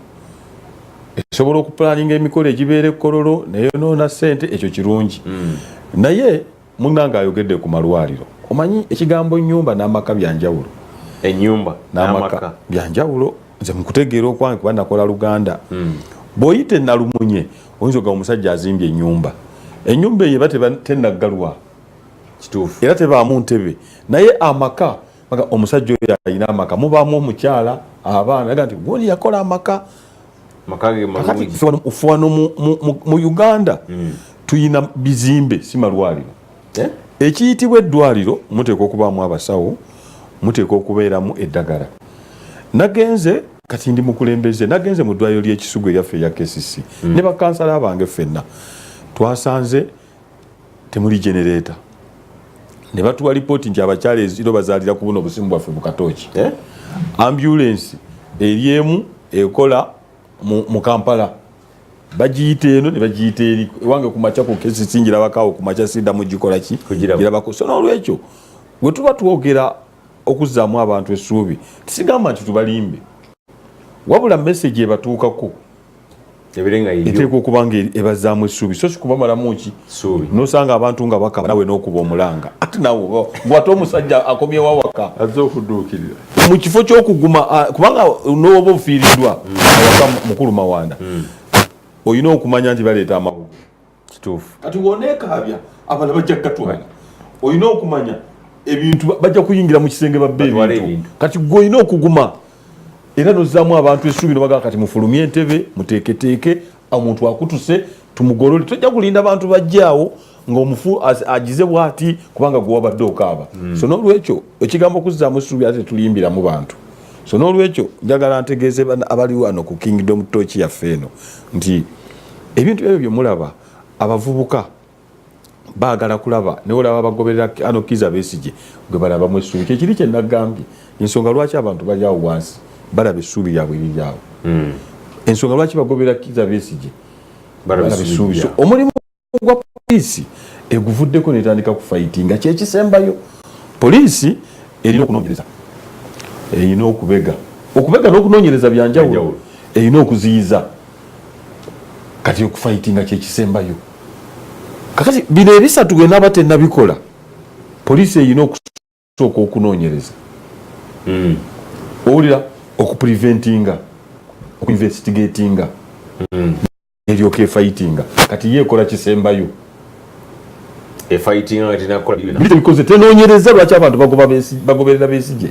esobola okupulaninga emikolo egibeere kololo neyonoona ssente ekyo kirungi naye munnange ayogedde ku malwaliro omanyi ekigambo nyumba n'amaka byanjawulo enyumba n'amaka byanjawulo nze mukutegeera okwange kuba nakola Luganda bw'oyita Nalumunye oyinza ogamba omusajja azimbye ennyumba eyo eba tennaggalwa kituufu era tebaamu ntebe naye amaka omusajja oyo alina amaka mubaamu omukyala abaana aga nti gwoni yakola amaka ufuwano mu Uganda tuyina bizimbe si malwaliro ekiyitibwa eddwaliro muteeka okubaamu abasawo muteeka okubeeramu eddagala nagenze kati ndi mukulembeze nagenze mu ddwaliro ly'ekisugu eryaffe erya KCC ne bakansala bange ffenna twasanze temuli generator ne batuwa lipooti nti abakyala eziro bazaalira ku buno obusimu bwaffe bukatooki ambulance eryemu ekola mu Kampala bagiyita eno ne bagiyita eri ewange ku makya ku KCC njirabakawo ku makya sidda mu gikola ki girabako so n'olwekyo bwe tuba twogera okuzzaamu abantu essuubi tisigamba nti tubalimbe wabula message ebatuukako eteeka okuba nga ebazzaamu essuubi so sikubamalamu ki nosanga abantu nga bakaba nawe n'okuba omulanga ate nawe bw'ate omusajja akomyewo awaka azze okuduukirira mu kifo ky'okuguma kubanga n'oba ofiiriddwa awaka mukulu Mawanda olina okumanya nti baleeta amawulire kituufu kati woneekaabya abala bajja kukatwala olina okumanya ebintu bajja kuyingira mu kisenge babbe ebintu kati gwe olina okuguma era nozzaamu abantu essuubi nobagaa kati mufulumye entebe muteeketeeke omuntu akutuse tumugolole tojja kulinda abantu bajjaawo ng'omufu agize bw'ati kubanga gwe wabadde okaaba so n'olwekyo ekigambo okuzzaamu essuubi ate tulimbiramu bantu so n'olwekyo njagala ntegeeze abali wano ku Kingdom Torch yaffe eno nti ebintu ebyo byemulaba abavubuka baagala kulaba ne olaba bagoberera ano Kizza Besigye gwe balabamu essuubi kyekiri kye nagambye ensonga lwaki abantu bali awo wansi balaba essuubi lyabwe eriri awo ensonga lwaki bagoberera Kizza Besigye balaba essuubi omulimu gwa poliisi eguvuddeko netandika kufaitinga kyekisembayo poliisi erina okunoonyereza erina okubega n'okunoonyereza byanjawulo erina okuziyiza kati okufaitinga kyekisembayo kakati bino ebisatu gwe naaba tennabikola poliisi erina okusooka okunoonyereza owulira okupreventinga okuinvestigatinga eryoka efaitinga kati ye ekola kisembayo bikoze tenoonyereza lwaki abantu bagoberera Besigye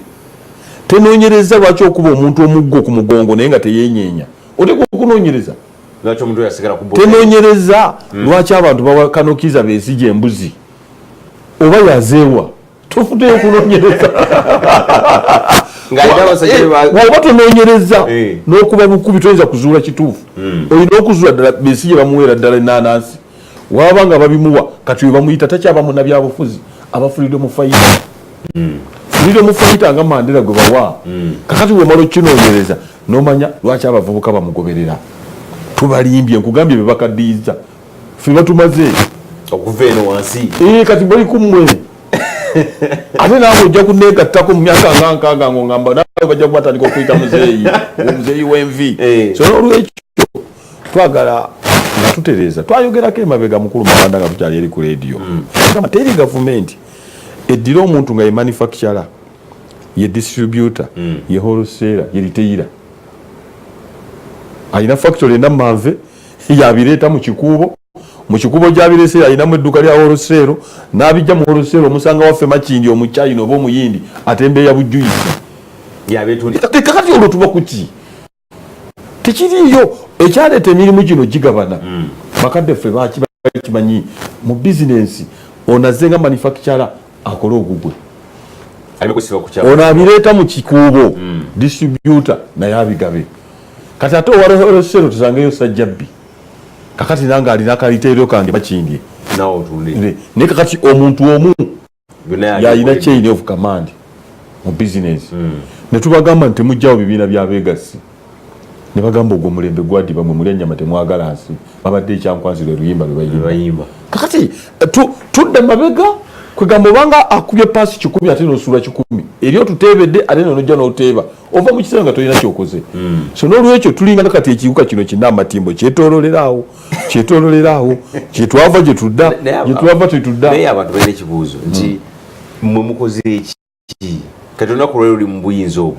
Tenoonyereza lwaki okuba omuntu omuggo ku mugongo naye nga teyenyeenya. Oteekwa okunoonyereza. Lwaki omuntu yasigala ku boda. Tenoonyereza lwaki abantu bawakanokiza beesige embuzi. Oba yazeewa. Tofuteyo okunoonyereza. Oba tonoonyereza n'okuba bukubi toyinza kuzuula kituufu. Olina okuzuula ddala beesige bamuweera ddala ennaanansi. Waba nga babimuwa kati we bamuyita takyaba munnabyabufuzi abafulidde mu fayita. Fulidde mu fayita nga Mandela gwe bawa. Kakati bw'omala okinoonyereza n'omanya lwaki abavubuka bamugoberera. Tubalimbye nkugambye be bakaddiyiza. Ffe batumaze okuva eno wansi. Kati bali kummwe. Ate naawe ojja kunneegattako mu myaka nga nkaaga ng'ongamba naawe bajja kubatandika okuyita muzeeyi w'envi. So n'olwekyo twagala nga tutereeza twayogerako emabega mukulu Mawanda nga tukyali eri ku leediyo. Teri gavumenti eddira omuntu nga ye manufacturer, ye distributor, ye wholesaler, ye retailer. Alina factory ena Manve yabireeta mu kikuubo. Mu kikuubo gy'abireese alinamu edduuka lya wholesaler n'abijja mu wholesaler omusanga waffe Makindi omukyayina oba omuyindi atembeeya bujjuyisi. Kakati olwo tuba ku ki? Tekiriiyo ekyaleeta emirimu gino gigabana. Bakadde ffe bakimanyi mu bizinensi onaze nga manufacturer akola ogugwe. Ono abireeta mu kikuubo distributor naye abigabe. Kati ate owala wholesaler tusangeyo sajjabbi. Kakati nange alina akaliteero kange Makindi. Naye kakati omuntu omu yalina chain of command mu business. Ne tubagamba nti temujjawo bibiina bya Vegas. Ne bagamba ogwo mulembe gwaddiba mwe muli ennyama temwagala nsi. Babadde ekyankwanzira oluyimba lwe bayimba. Kakati tudde mabega kwegamba obanga akubye paasi 10 ate n'osuula 10. Eri otuteebedde ate n'onojja n'oteeba. Ova mu kiseera nga tolina kyokoze. So n'olwekyo tulinga kakati ekiwuka kino kina amatimbo kyetoololerawo. Kyetwava gye tudda. Naye abantu balina ekibuuzo nti mmwe mukoze eki? Kati olunaku lwali luli mu buyinza obwo.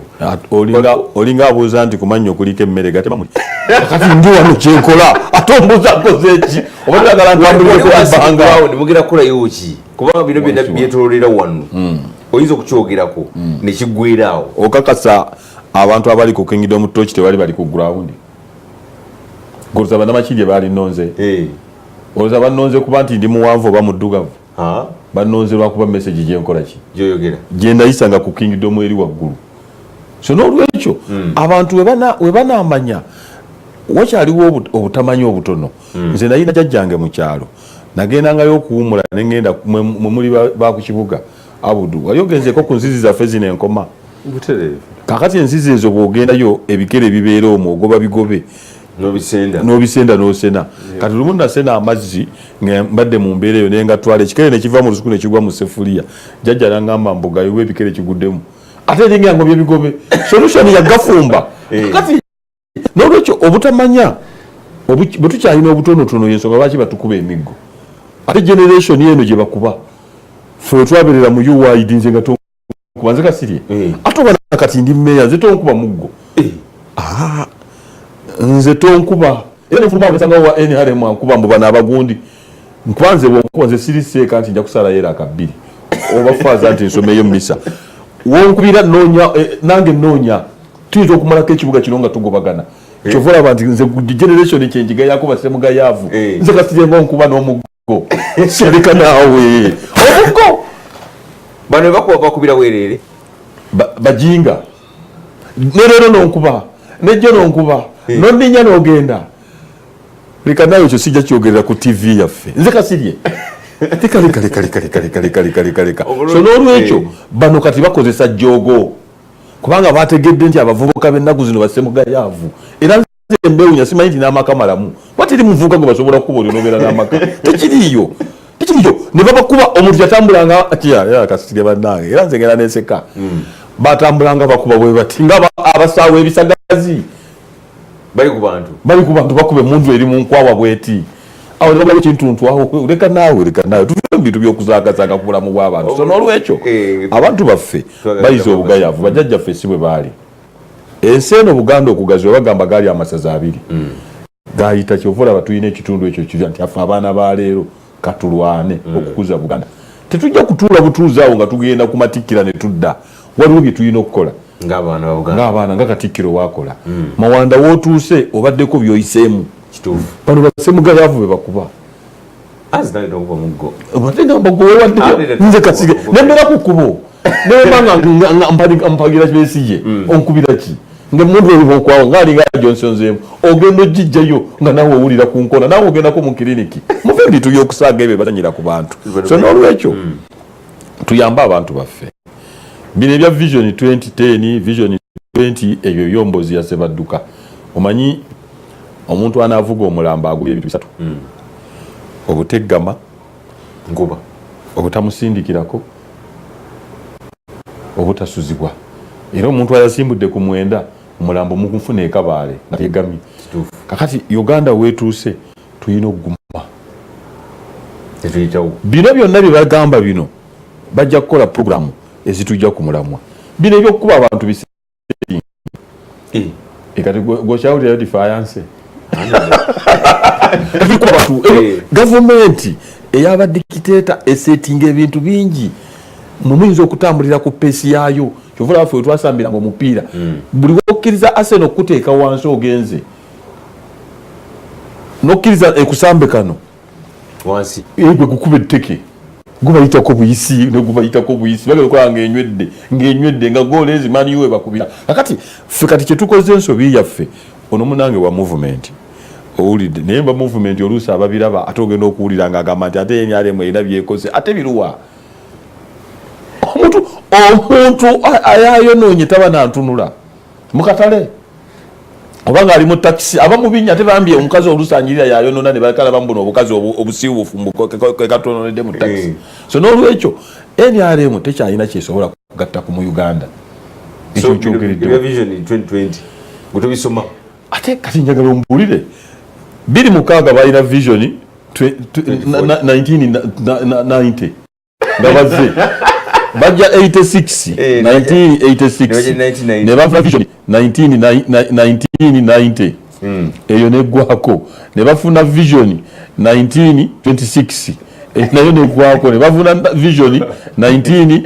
Olinga abuuza nti kumanya okuliko emmere gatemamuli. Kati ndi wano kyenkola ate ombuuza nkoze eki? Oba tuyagala ntambulireko ebbanga. Nemugenda kukolayo ki? Kubanga bino byonna byetoololera wano. Oyinza okukyogerako ne kiggweeraawo. Okakasa abantu abali ku Kingdom Torch tebali ku ground. Golza bannamakinje baali nnonze. Olowooza bannonze kuba nti ndi muwanvu oba muddugavu. Bannonze lwakuba message gyenkola ki? Gyoyogera. Gye ndayisanga ku Kingdom eri waggulu. So n'olwekyo abantu we banaamanya wakyaliwo obutamanya obutono. Nze nalina jjajjange mu kyalo. Nagendangayo okuwumula ne ngenda mwe muli ba ku kibuga. Abudu wali ogenzeeko ku nzizi zaffe zino enkoma. Kakati enzizi ezo bw'ogendayo ebikere bibeera omwo ogoba bigobe. N'obisenda n'osena. Kati lumu nasena amazzi mbadde mu mbeera eyo naye nga twala ekikere ne kiva mu lusuku ne kigwa mu sefuliya. Jjajja n'angamba mbugayo ebikere kiguddemu. Ate eringa ngobye bigobe. Solution yagafumba. Kati n'olwekyo obutamanya bwe tukyalina obutonotono y'ensonga lwaki batukuba emiggo. Ate generation eno gye bakuba. Ffe twaberera mu UID nze nga kubanze kasirye. Ate oba kati ndi mmeeya nze tonkuba muggo. Nze tonkuba. Era nfuluma abasanga wa NRM ankuba mbu bana abagundi. Nkwanze bw'onkuba nze siriseeka nti nja kusala yera akabiri. Oba faaza nti nsomeyo mmisa. Wonkubira noonya nange noonya. Tuyinza okumalako ekibuga kino nga tugobagana. Kyova olaba nti nze generation ekyenjiga yakuba semugayaavu. Nze kasirye ng'onkuba n'omuggo. Sereka naawe omuggo bano bakubira weerere bajinga nerero nonkuba nejjo nonkuba nondinya n'ogenda leka nawe ekyo sijja kyogerera ku TV yaffe nze kasirye leka so n'olwekyo bano kati bakozesa jjogo kubanga bategedde nti abavubuka b'ennaku zino basemugayaavu era embewunya simanyi nti n'amaka malamu wateri muvubuka gwe basobola okuba oli n'obeera n'amaka tekiriiyo ne babakuba omuntu yatambulanga kasirye bannange era nze ngenda n'enseka batambulanga bakuba bwe bati nga abasaawo ebisagazi bali ku bantu bakuba emundu eri mu nkwawa bweti awo ne babayo kintuntu awo leka naawe tuve mu bintu by'okuzaagazaga ku bulamu bw'abantu so n'olwekyo abantu baffe bayiza obugayaavu bajjajjaffe si bwe baali ensi eno Buganda okugaziwa bagamba gaali amasaza 2 gayita kyovula batuyina ekitundu ekyo kirya nti afe abaana ba leero katulwane okukuza Buganda tetujja kutuula butuuzi awo nga tugenda kumatikkira ne tudda waliwo bye tulina okukola ng'abaana nga Katikkiro wakola Mawanda wootuuse obaddeko byoyiseemu kituufu bano bassemugayaavu be bakuba nze kasige nembera ku kkubo nebanga mpagira Besigye onkubira ki nga mundu ebibokwawo ngaalinga Johnson ogenda ogijjayo nga naawe owulira ku nkona naawe ogendako mu kiriniki muve ebintu by'okusaaga ebyo batanyira ku bantu so n'olwekyo tuyambe abantu baffe bino ebya Vision 2010 Vision 20 ebyo byombozi ya Ssebadduka omanyi omuntu anaavuga omulamba agula ebintu bisatu obuteggama nguba obutamusindikirako obutasuzibwa era omuntu ayasimbudde ku mwenda omulambo mukufuna ekabaale nga yegamye kakati Uganda wetuuse tuyina okuguma bino byonna bye bagamba bino bajja kukola programu ezitujja ku mulamwa bino ebyokukuba abantu bisiri kati gwokyawulira defiance gavumenti ey'abadikiteeta esetinga ebintu bingi mumuyinza okutambulira ku peesi yaayo kyovula waffe wetwasambiranga omupiira buli wokkiriza Arsenal okuteeka wansi ogenze nokkiriza ekusambe kano wansi gwe gukuba etteke gubayitako buyisi bagala okola ng'enywedde nga goola ezimaniwe bakubira kakati ffe kati kyetukoze ensobi yaffe ono munange wa movement owulidde naye mba movement oluusi ababiraba ate ogenda okuwulira ng'agamba nti ate NRM erina byekoze ate biruwa omuntu ayayonoonye taba nantunula mukatale obanga ali mu takisi abamubinya ate bambye omukazi olusanjirira yayonona ne bakala bambona obukazi obusiibufu katononedde mu takisi so n'olwekyo NRM tekyalina kyesobola kugatta ku mu Uganda ekyo kyogeredde Vision 2020 gutobisoma ate kati njagala ombulire 26 balina Vision 1990 nga bazze bajja 1986 ne bafuna Vision 1990 eyo neggwako ne bafuna Vision 1926 nayo neggwako ne bafuna Vision 19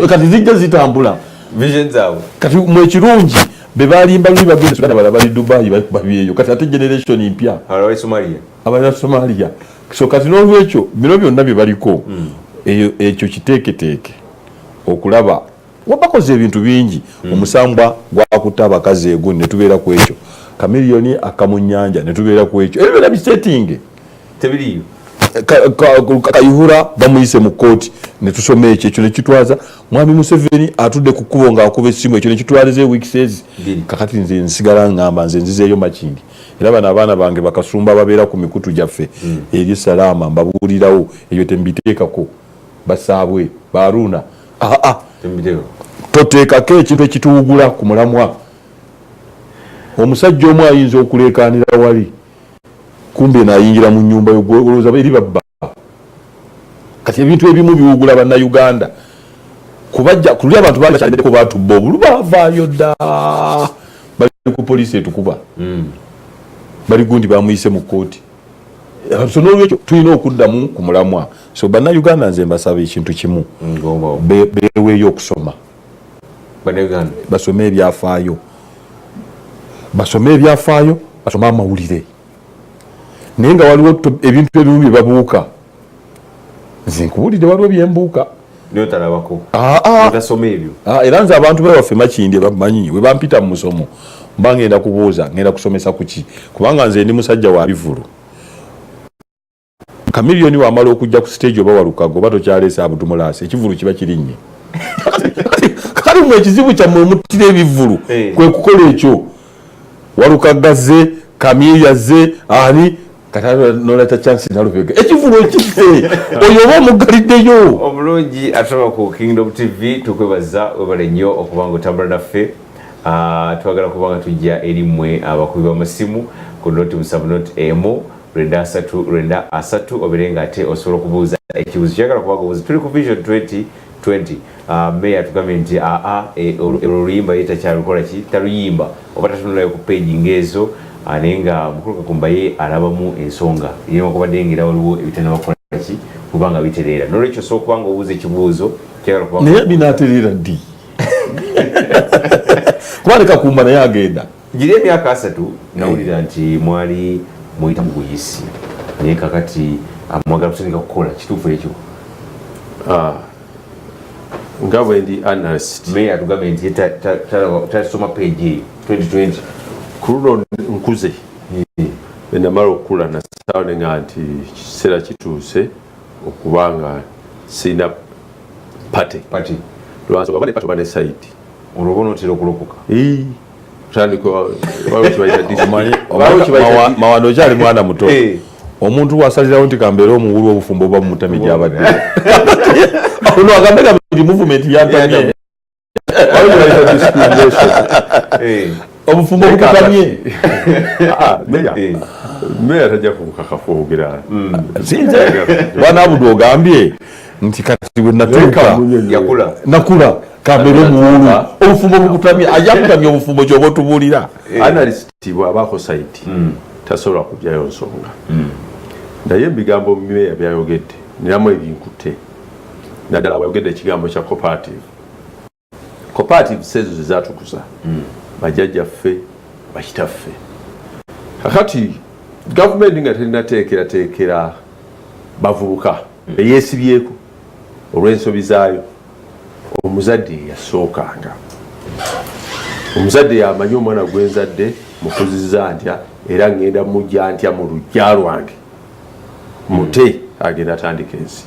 kati zijja zitambula vision zaabwe kati mwekirungi bebalimba luli bagenda Suganda bala bali Dubai babyeyo kati ate generation impya abali Somalia so kati n'olwekyo bino byonna bye baliko ekyo kiteeketeeke okulaba wabakoze ebintu bingi omusambwa gwakuta abakazi egu ne tubeera ku ekyo kamiliyoni akamunyanja ne tubeera ku ekyo ebyo bisetting tebiriyo Kayihura bamuyise mu kooti ne tusoma ekyo ne kitwaza mwami Museveni atudde ku kkubo ng'akuba essimu ekyo ne kitwaliza weeks ezi kakati nze nsigala ngamba nze nzizeeyo makindi era bano abaana bange bakasumba babeera ku mikutu gyaffe eri salaama mbabuulirawo ebyo tembiteekako basaabwe baaruna toteekako ekintu ekituwugula ku mulamwa omusajja omu ayinza okuleekaanira wali kumbe naayingira mu nnyumba yogolooza eri babba kati ebintu ebimu biwugula bannayuganda kubajja kulya abantu bakyaliddeko batubba obulu bavaayo dda bali ku poliisi etukuba bali gundi bamuyise mu kooti so n'olwekyo tulina okuddamu ku mulamwa so bannayuganda nze mbasaba ekintu kimu beeweeyo okusoma basome ebyafaayo basome amawulire naye nga waliwo ebintu ebimu bye babuuka nze nkubuulidde waliwo byembuuka era nze abantu bewaffe makindi bamanyi we bampita mu musomo mba ngenda kubuuza ngenda kusomesa kuki kubanga nze ndi musajja wa bivulu kamiliyoni wamala okujja ku stage oba walukago oba tokyaleesa abudumulaasi ekivulu kiba kirinnye kali mwe ekizibu kyammwe omutira ebivulu kwe kukola ekyo walukagaze kamiyaze ani katanooleta chansi nalubega ekivulu ekiffe oyo oba omugaliddeyo omulungi ataba ku Kingdom TV tukwebaza webale nnyo okubanga otambula naffe twagala kubanga tujja eri mmwe abakubi b'amasimu ku noti 7 Renda asatu oberenga ate osobola okubuuza ekibuuzo kyagala kubanga obuuza tuli ku Vision 2020 meya tugambye nti oluyimba ye takyalukola ki taluyimba oba tatunulayo ku page ng'ezo naye nga mukulu Kakumba ye alabamu ensonga yema kubadde ngera waliwo ebitanabakola ki kubanga bitereera n'olwekyo osobola kubanga obuuza ekibuuzo kyagala kubanga naye binaatereera ddi kubanga Kakumba naye agenda giri emyaka 3 nawulira nti mwali muyita mu buyisi naye kakati mwagala kusindika kukola kituufu ekyo nga bwe ndi analyst meya tugambe nti tasoma page 2020 ku luno nkuze enamala okukula nasawo nga nti kiseera kituuse okubanga sina pate lwansonga bane pate bane site olwobono otera okulokoka mawano okyali mwana muto omuntu wasalirawo nti kambeera omuwulu obufumbo oba mumutami gyabadde ono agambe nti movement yantamye obufumbo bukutamye meya tajja kukakafu ogera bwana Abudu ogambye nti kati bwe natuuka nakula kambeera omuwulu obufumbo bukutamye ajja kutamya obufumbo kyoba otubuulira analyst bw'abaako site tasobola kugyayo nsonga naye ebigambo meya byayogedde niramu ebinkutte naddala bwayogedde ekigambo kya cooperative sezo zezatukuza bajjajjaffe bakitaffe kakati gavumenti nga terinateekerateekera bavubuka eyeesibyeko olw'ensobi zaayo omuzadde yasookanga omuzadde yamanyi omwana gwenzadde mukuzizza ntya era ngenda mujja ntya mu lujja lwange mute agenda atandika ensi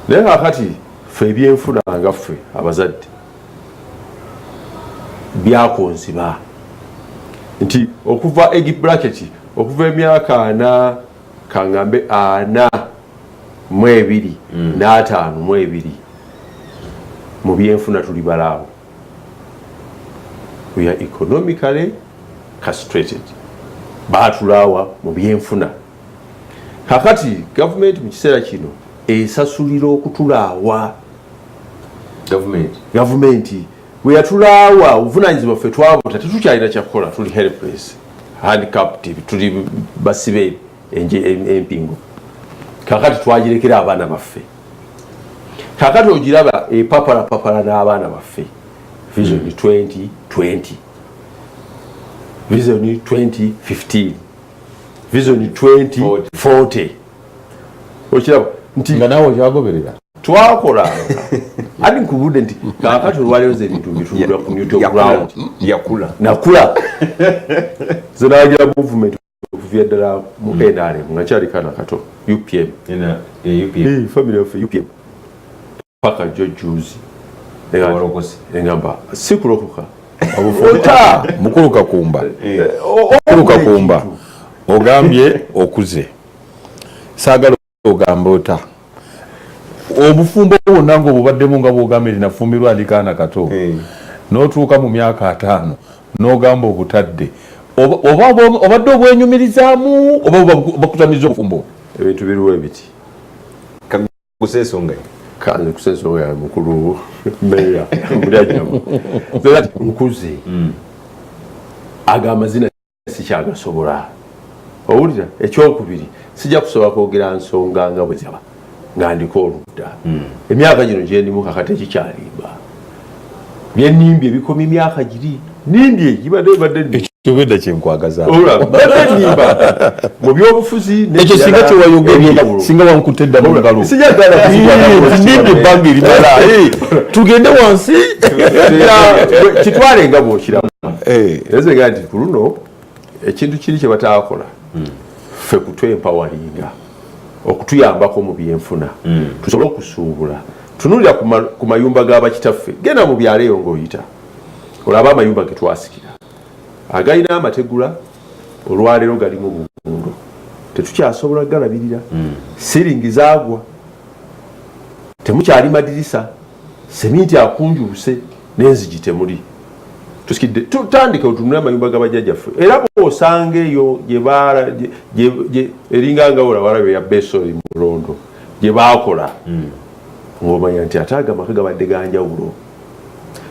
naye kakati ffe ebyenfuna nga ffe abazadde byakonziba nti okuva bracket okuva emyaka 4 kangambe 42 n'52 mu byenfuna tuli balaawo. We are economically castrated. Baatulaawa mu byenfuna. Kakati government mu kiseera kino esasulira okutulaawa. Government we atulaawa obuvunanyizibwa ffe twabuta tetukyalina kyakukola, tuli helpless, handicapped, tuli basibe empingo. Kakati twagirekera abaana baffe. Kakati ogiraba papala n'abaana baffe. Vision 2020, Vision 2015, Vision 2040. Okiraba nti nga nawe kyagoberera twakola adi nkubudde nti kakati olwaleero ze bintu bitunulwa ku neutral ground nakula zenagira movement okuvya ddala mu NRM nga kyali kana kato UPM family of UPM paka jojuzi engamba sikulokoka obufota mukulu Kakumba ogambye okuze saagala ogamba ota obufumbo bwonna ng'obubaddemu nga bwogambye linafumbirwa andikaana kato n'otuuka mu myaka 5 n'ogamba obutadde obadde obwenyumirizaamu oba bakutamiza obufumbo ebintu biriwo ebiti kusensonga kanze kusensonga ya mukulu meya mulyajamu nkuze aga amazina sikyagasobola owulira ekyokubiri sijja kusobola kwogera nsonga nga bwe zaba nga ndiko oludda emyaka gino gyendimu kakati ekikyalimba byenimbye ebikomi emyaka giri nimbye gibadde kyobedda kyenkwagaza nimba mu byobufuzi ekyo singa kyewayogera singa wankutte edda mu ngalo nimbye ebbanga erimala tugende wansi kitwale nga bwokiramu ezenga nti ku luno ekintu kiri kye bataakola ffe kutwempawalinga okutuyambako mu byenfuna tusobole okusuubula tunulira ku mayumba g'abakitaffe genda mu byalo eyo ng'oyita olaba amayumba ge twasikira agalina amategula olwaleero galimu bugundo tetukyasobola galabirira siringi zaagwa temukyali madirisa seminti akunjuluse n'enzigi temuli tusikidde tutandike otunula amayumba g'abajjajjaffe era bw'osanga eyo eringa nga olawalabe ya Besoli mu Londo gye baakola ng'omanya nti ate amaka gabadde ganjawulo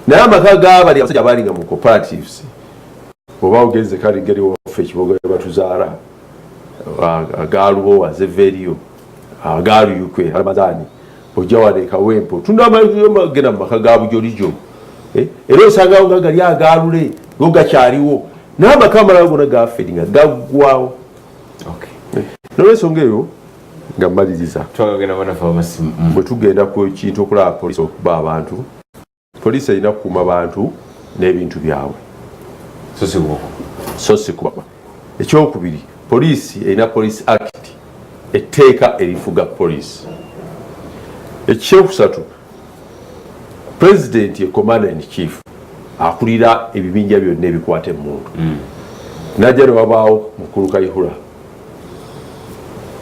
naye amaka g'abali abasajja abaalinga mu cooperatives oba ogenze kale ngeri waffe ekiboga batuzaala agaalubowa zeveriyo agaaluyukwe alamazaani ojja wano ekawempo tunda amagenda mu maka ga bujolijo era osangawo nga gali agalule go gakyaliwo n'amaka amalala gona gaferinga gaggwawo nolwensonga eyo nga mmaliriza bwe tugenda ku kintu okulaba poliisi okuba abantu poliisi erina kukuuma abantu n'ebintu byabwe so si kubaba. Ekyokubiri, poliisi erina police act etteeka erifuga poliisi. Ekyokusatu, president ye commander in chief akulira ebibinja byonna ebikwata emmundu najja ne wabaawo mukulu Kayihura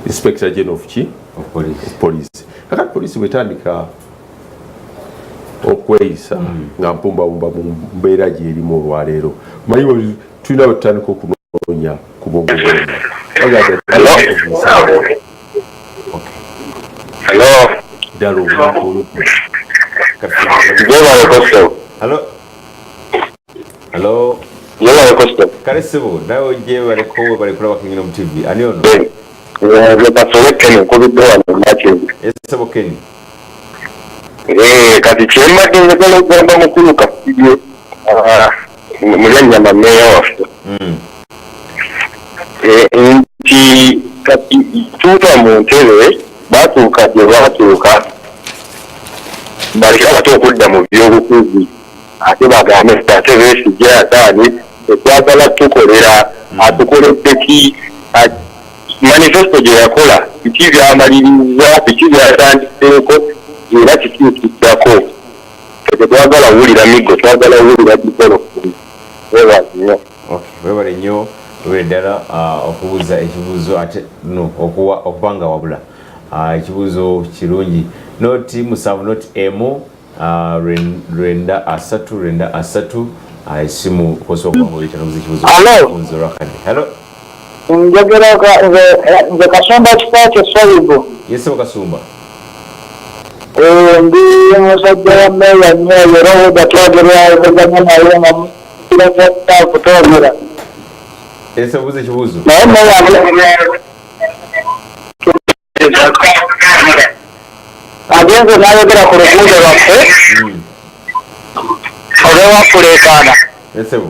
inspector general of police. Kakati poliisi bwetandika okweyisa nga mpumbabumba mu mbeera gyerimu olwaleero manyi tulina bwetutandika okunoonya ku bwongo bwonna. Kale sibu nawe ojje baleko balikulaba Kingdom TV ani ono Yesebo Kenny kati kyemba kinzekala okugamba mukulu Kasirye mulyanyama meya waffe nti kati tuuta mu ntebe batuuka gye batuuka balekera bate okudda mu byobufuzi ate bagambe ate Besigye ataani etwagala tukolera atukoledde ki manifesto gye yakola biki byamaliriza biki byatandikeko era kituukiddako tetwagala wulira migo twagala wulira gikolo webazinyo webale nnyo lwe ddala okubuuza ekibuuzo ate okubanga wabula ekibuuzo kirungi noti 7 noti emu rwenda asatu esimu Hello. Njagala nze Kasumba Kifaacho Salibo. Yesebo Kasumba. Ndi musajja wa meya nnyo era gatwagerera ebaganya naye nga mukiraza kutwogera. Ekibuuzo ekibuuzo. Naye meya agenze n'ayogera ku luguudo lwaffe olw'ewafuleekaana. Yesebo.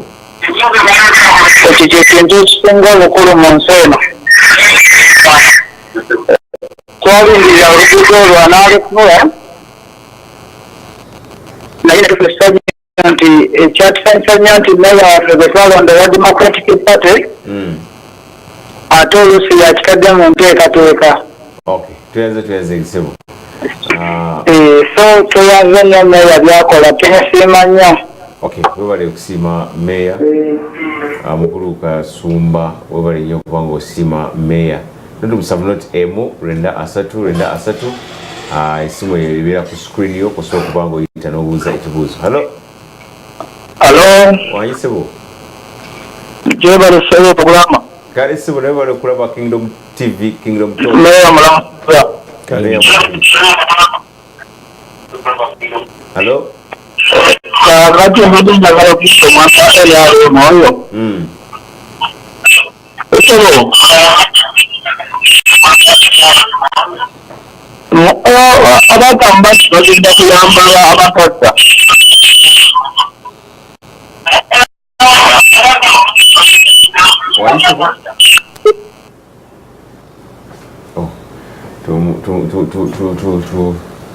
Ekyo ky'ekintu ekisinga obukulu mu nsi eno. Twalindirira oluguudo olwo anaalufula naye netusanya nti ekyatusanyusanya nti meya waffe bwe twalonda wa Democratic Party ate oluusi yakitadde mu nteekateeka. Tuyanze ekisebo. So tuyanze nnyo meya byakola tumusiima nnyo. Webale okusiima meya mukulu Kasumba webale nnyo kubanga osiima meya noti 7 noti emu rwenda asatu esimu eyo ebeera ku screen yo kusobola okubanga oyita n'obuuza ekibuuzo. Wanyisebo gyebale sebo programa kale sibu naye bale okulaba Kingdom TV Kingdom Talk meya mulamuza kakati mbadde njagala okuyita omwaka eryalema oyo ekyo abagamba nti bagenda kuyamba abakadda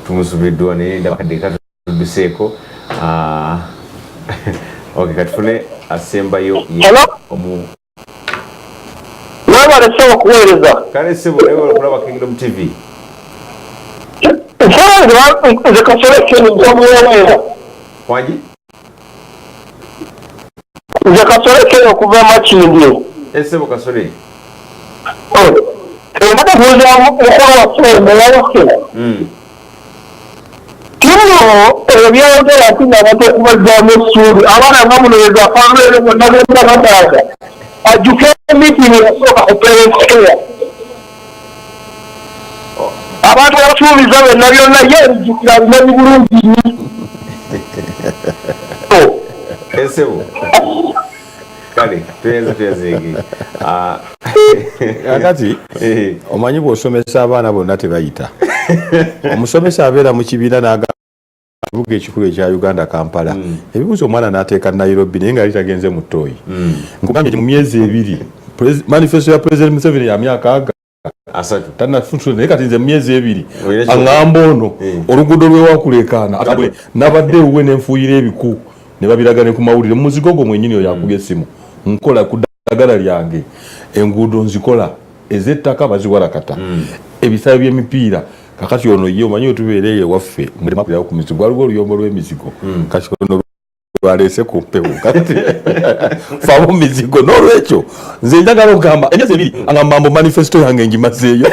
tumusubiddwa naye ndabakadde katudduseeko katufune asembayo webale sebo okuweereza kale sebo naye bale okulaba Kingdom TV nze Kasole Kenny njamuweweera wangi nze Kasole Kenny okuva Makindye esebo Kasole mbadde kubuuza mukulu waffe meya waffe kino ebyayogera nti nga batekubazaamu essuubi abaana nga muno ezafaanulere bonna genda bataaga ajjuke emitingi yasooka ku parents care abantu basuubiza byonna byonna ye ebijjukira bimanyi bulungi nnyo esebo kale tuyazeege kakati omanyi bw'osomesa abaana bonna tebayita omusomesa abeera mu kibiina kibuga ekikulu ekya Uganda Kampala ebibuuzo omwana n'ateeka Nairobi naye nga yali tagenze mu ttooyi nkugambye mu myezi 2 manifesto ya President Museveni ya myaka asatu tanafunso naye kati nze mu myezi 2 aŋŋamba ono oluguudo lw'ewakulekaana nabadde ewuwe n'enfuuyira ebiku ne babiragane ku mawulire mu muzigo gwo mwennyini oyo akubye essimu nkola ku ddagala lyange enguudo nzikola ez'ettaka baziwalakata ebisaayo by'emipiira kakati ono ye omanyi otubeereye waffe mulemakulirawo ku mizigo waliwo oluyombo lw'emizigo kati ono lwaleese ku mpewo kati faabo mizigo n'olwekyo nze njagala okugamba emyezi 2 aŋŋamba mbu manifesto yange ngimazeeyo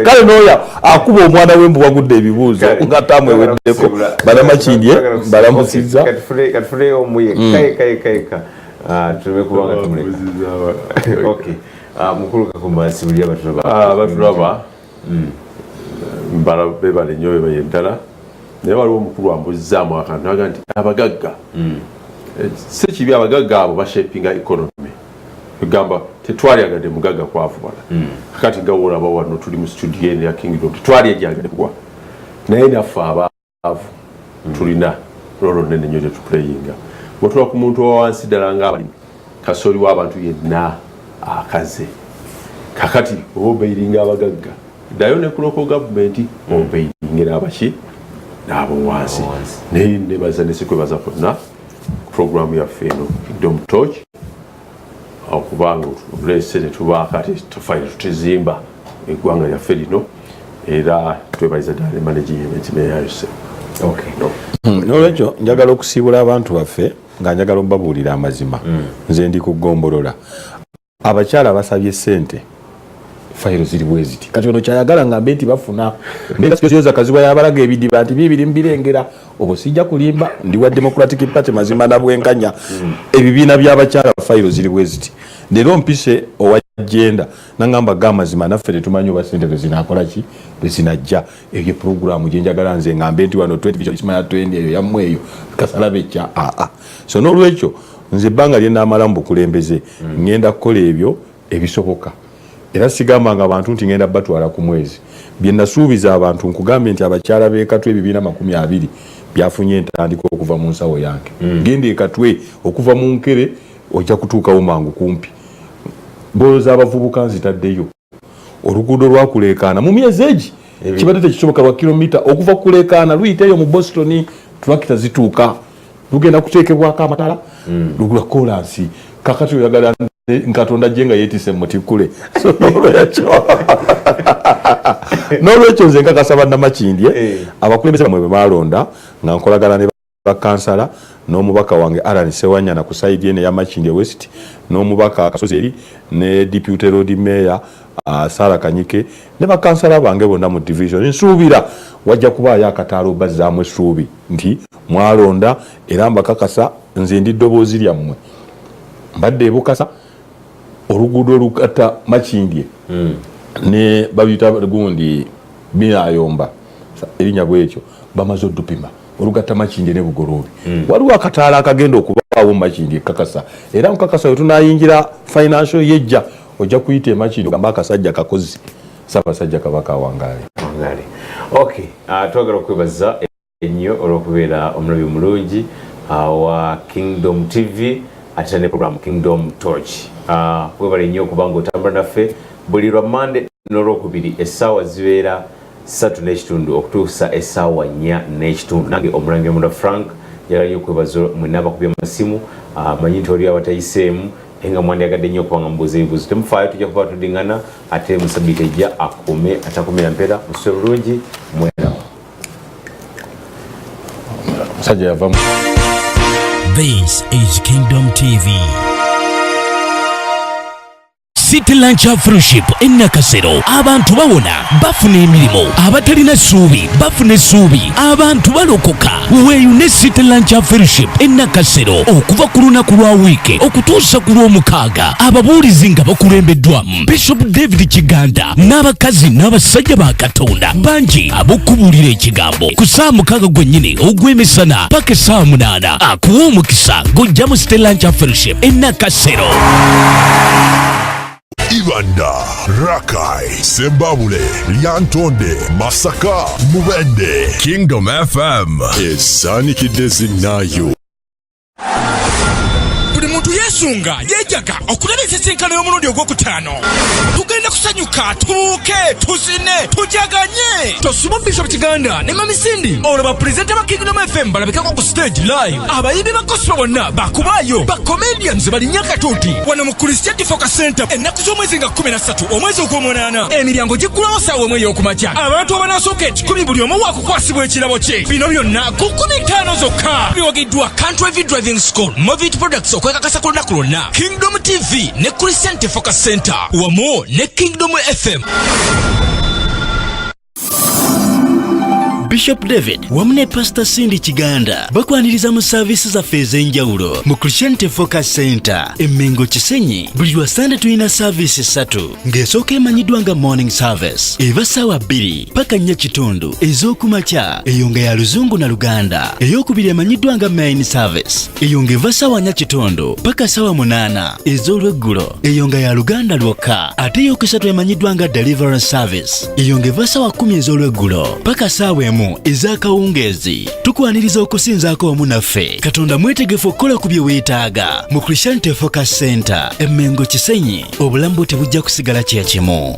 kale n'oyo akuba omwana we mbuwagudde ebibuuzo nga tamweweddeko balamakindye balamusizza katufuleyo omuye kayeka tuleme kubanga tumuleka okay mukulu kakumba sibuli abatulaba bebale nnyo bebaye ddala naye waliwo omukulu ambuzzaamu akantu aga nti abagagga si kibi abagagga abo bashapinga economy egamba tetwalyagadde mugagga kwavubala kakati nga wolaba wano tuli mu studio eno ya Kingdom tetwali ejyagadde kugwa naye naffe abaavu tulina rolo nene nnyo gyetuplayinga bwetula ku muntu owa wansi ddala ng'abalimi kasooli w'abantu yenna akaze kakati oba obeiringa abagagga ddayo ne kuloko gavumenti obeiringe n'abaki n'abo wansi naye nebaza nesikwebaza konna programu yaffe eno Kingdom Torch okubanga otulese ne tuba kati tufaire tutizimba eggwanga lyaffe lino era twebaliza ddala ne management meyayose n'olwekyo njagala okusiibula abantu baffe nga njagala okubabuulira amazima nze ndi kugombolola abakyala basabye ssente fayiro ziri bwe ziti kati ono kyayagala ngambe nti bafuna mbega kazibwa yabalaga ebidiba nti bibiri mbirengera obwo sijja kulimba ndi wa Democratic Party mazima na bwenkanya ebibiina by'abakyala fayiro ziri bwe ziti leero mpise owagenda nangamba gamazima naffe tetumanyi oba ssente bwezinakola ki bwezinajja ebyo programu gyenjagala nze ngambe nti wano 20 vision ismaya 20 eyo yammwe eyo kasalabe kya so n'olwekyo nze ebbanga lyennaamala mu bukulembeze ngenda kukola ebyo ebisoboka era sigambanga abantu nti ngenda batwala ku mwezi bye nasuubiza abantu nkugambye nti abakyala b'ekatwe ebibiina 20 byafunye entandika okuva mu nsawo yange genda ekatwe okuva mu nkere ojja kutuukawo mangu kumpi mbooza abavubuka nzitaddeyo oluguudo lwakuleekaana mu myezi egi kibadde tekisoboka lwa kilomita okuva kuleekaana luyiteeyo mu Boston tulakita zituuka lugenda kuteekebwako amatala lugula kolansi kakati oyagala nkatonda jenga yetise mutikule n'olwekyo nze nkakasa bannamakindye abakulembeze bamwe bemalonda nga nkolagana ne bakansala n'omubaka wange Alan Sewanyana ku side ene ya Makindye West n'omubaka Kasozi eri ne deputy road mayor Sara Kanyike ne bakansala bange bonna mu division nsuubira wajja kubaayo akataalo bazzaamu essuubi nti mwalonda era mbakakasa nze ndi ddoboozi lyammwe mbadde ebukasa oluguudo olukata Makindye ne babiyita gundi Binayomba erinnya bwekyo bamaze oddupima olugata Makindye ne Bugoloobi waliwo akataala akagenda okubaawo Makindye kakasa era mukakasa we tunayingira financial yejja ojja kuyita e Makindye ogamba akasajja kakozi Ssaabasajja Kabaka Wangaale. Okay, twagala okwebaza ennyo olw'okubeera omulabi omulungi wa Kingdom TV ate ne program Kingdom Torch. Webale nnyo okubanga otambula naffe buli lwa Monday n'olwokubiri essaawa zibeera 3:30 okutuusa essaawa 4:30. Nange omulangira Munda Frank njagala nnyo okwebaza mwenna abakubye amasimu manyi nti oli abatayiseemu enga mwandyagadde nnyo okubanga mubuuza ebibuuzo temufaayo tujja kuba tudingana ate musabbiiti ejja akume atakumira mpera mususe bulungi mwerawo musajja yavamu. This is Kingdom TV. City Lunch Fellowship in Nakasero. Abantu bawona bafuna emirimu, abatalina ssuubi bafuna essuubi, abantu balokoka. Weeyune City Lunch Fellowship in Nakasero okuva ku lunaku lwa wiiki okutuusa ku lw'omukaaga. Ababuulizi nga bakulembeddwamu Bishop David Kiganda n'abakazi n'abasajja ba Katonda bangi ab'okubuulira ekigambo ku ssaawa 6 gwennyini ogw'emisana paka essaawa 8 akuwa omukisa ng'ojja mu City Lunch Fellowship in Nakasero. Ibanda, Rakai, Sembabule, Lyantonde, Masaka, Mubende, Kingdom FM. Esanikidde zinnayo. Buli muntu yesunga yejaga okulaba ensisinkano y'omulundi ogwokutaano. Tugenda kusanyuka tubuuke tuzine tujaganye. Tosoma Bishop Kiganda ne Mami Cindy olaba pulezidenti ba Kingdom FM balabikako ku stage live. Abayimbi ba gospel bonna bakubayo ba comedians balinnya katuuti wano mu Christian Focus Center ennaku z'omwezi nga 13 omwezi ogw'omunaana. Emiryango giggulawo ssaawa emu ey'okumakya. Abantu abanasooka ekikumi buli omu waakukwasibwa ekirabo kye. Bino byonna ku 15 zokka. Biwagiddwa Country V Driving School, Movit Products okwekakasa ku lunaku lwonna, Kingdom TV ne Christian Focus Center wamu ne Kingdom FM. Bishop David wamu ne Pastor Cindy Kiganda bakwaniriza mu services zaffe ez'enjawulo mu Christian Focus Center Emmengo Kisenyi. Buli lwa Sunday tulina service 3 ng'esooka emanyiddwa nga morning service eva ssaawa 2 paka 4 kitundu ez'okumakya, eyo nga ya Luzungu na Luganda. Eyokubiri emanyiddwa nga main service, eyo ng'eva ssaawa 4 kitundu paka ssaawa 8 ez'olweggulo, eyo nga ya Luganda lwokka. Ate eyokusatu emanyiddwa nga deliverance service, eyo ng'eva ssaawa 10 ez'olweggulo paka ssaawa 1 ez'akawungeezi. Tukwaniriza okusinzaako wamu naffe. Katonda mwetegefu okukola ku bye weetaaga mu Christian Focus Center Emmengo Kisenyi. Obulamu tebujja kusigala kye kimu.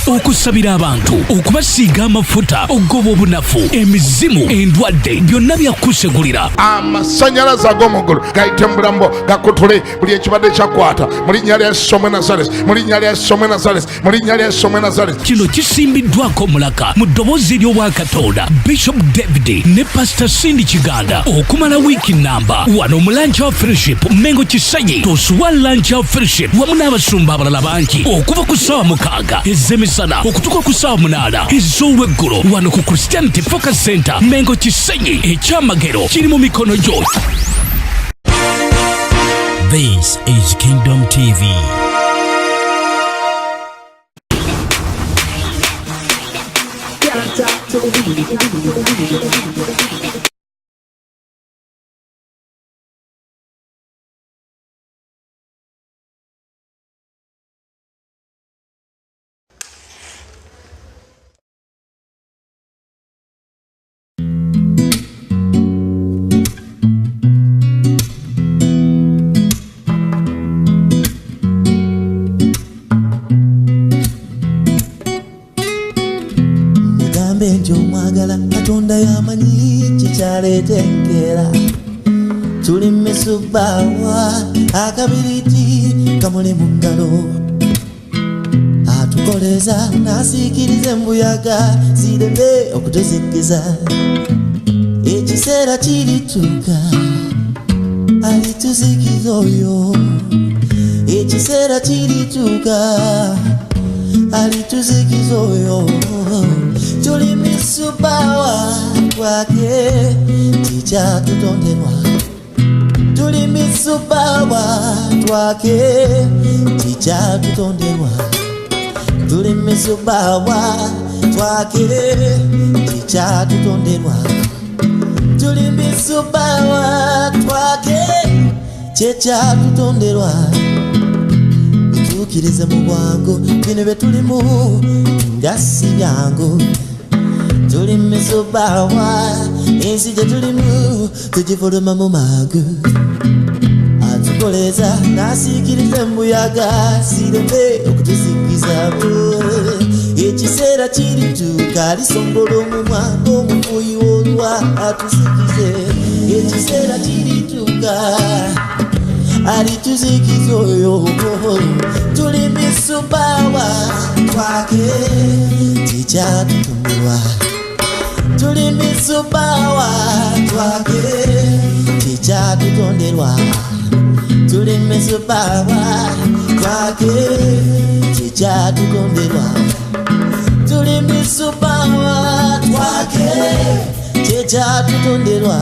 Okusabira abantu, okubasiiga amafuta, ogoba obunafu, emizimu, endwadde, byonna byakusegulira. Amasanyalaze ag'omugulu gayite mu bulambo gakutule buli ekibadde kyakwata mu linnya lya Yesu omwe Nazareti, mu linnya lya Yesu omwe Nazareti, mu linnya lya Yesu omwe Nazareti. Kino kisimbiddwako omulaka mu ddoboozi ery'obwakatonda Bishop David ne Pastor Cindy Kiganda okumala wiiki namba wano mu Lunch of Fellowship Mmengo Kisenyi. Tosuwa Lunch of Fellowship wamu n'abasumba abalala bangi okuva ku ssaawa 6 ez'emisana okutuuka ku ssaawa 8 ez'olweggulo wano ku Christian Focus Center Mmengo Kisenyi. Ekyamagero kiri mu mikono gyo. This is Kingdom TV. Katonda yamanyi kikyaleetengera tuli misubawa akabiriti kamuli mu ngalo atukoleza nasiikiriza embuyaga zireme okutuzikiza ekiseera kirituuka alituzikiza oyo ekiseera kirituuka alituzikiza oyo tuli misubawa kwake tikyatutonderwa tuli misubawa twake tikyatutonderwa tuli misubawa twake tikyatutonderwa tuli misubawa twake tikyatutonderwa tukirize mu bwangu bino bye tulimu ngasi byangu tuli misubawa ensi gye tulimu tugifuluma mu magu atukoleza nasiikiriza embuyaga zireme okutuzikizamu ekiseera kirituuka alisongola omumwa ng'omufuuyi w'olwa atuzikize ekiseera kirituuka alituzikiza oyo tuli misubawa twake tikyatutonderwa tuli misubawa twake tikyatutonderwa tuli misubawa twake tikyatutonderwa tuli misubawa twake tikyatutonderwa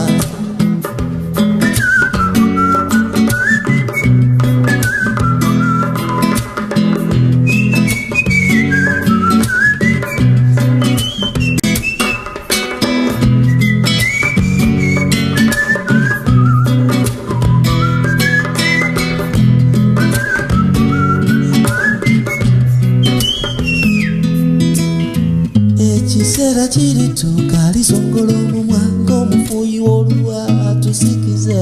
ekiseera kirituuka alisongola omumwa ng'omufuuyi w'oluwa tusikize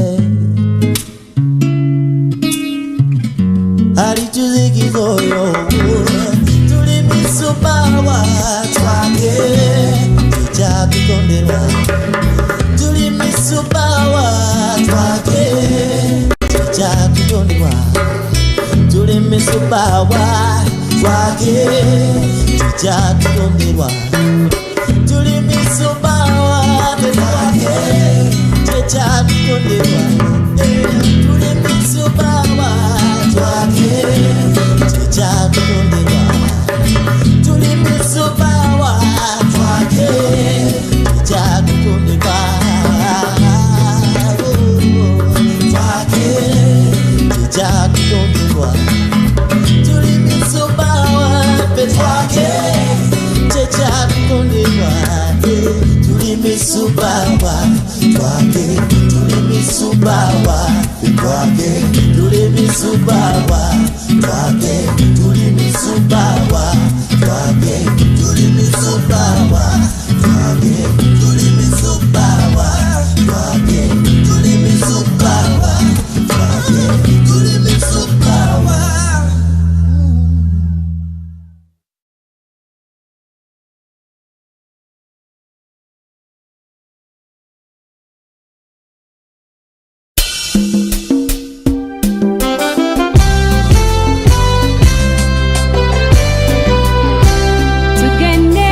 alituzikiza oyo tuli misubawa twake tukyatutonderwa tuli misubawa twake tukyatutonderwa tuli misubawa twake tukyatutonderwa tuli misubawa twake tukyatutonderwa tuli misubawa twake tukyatutonderwa tuli misubawa twake tukyatutonderwa twake tukyatutonderwa tuli misubawa twake tukyatutonderwa tuli misubawa twake tuli misubawa twake tuli misubawa twake tuli misubawa twake tuli misubawa twake tuli misubawa twake tuli misubawa twake tuli misubawa. Tugende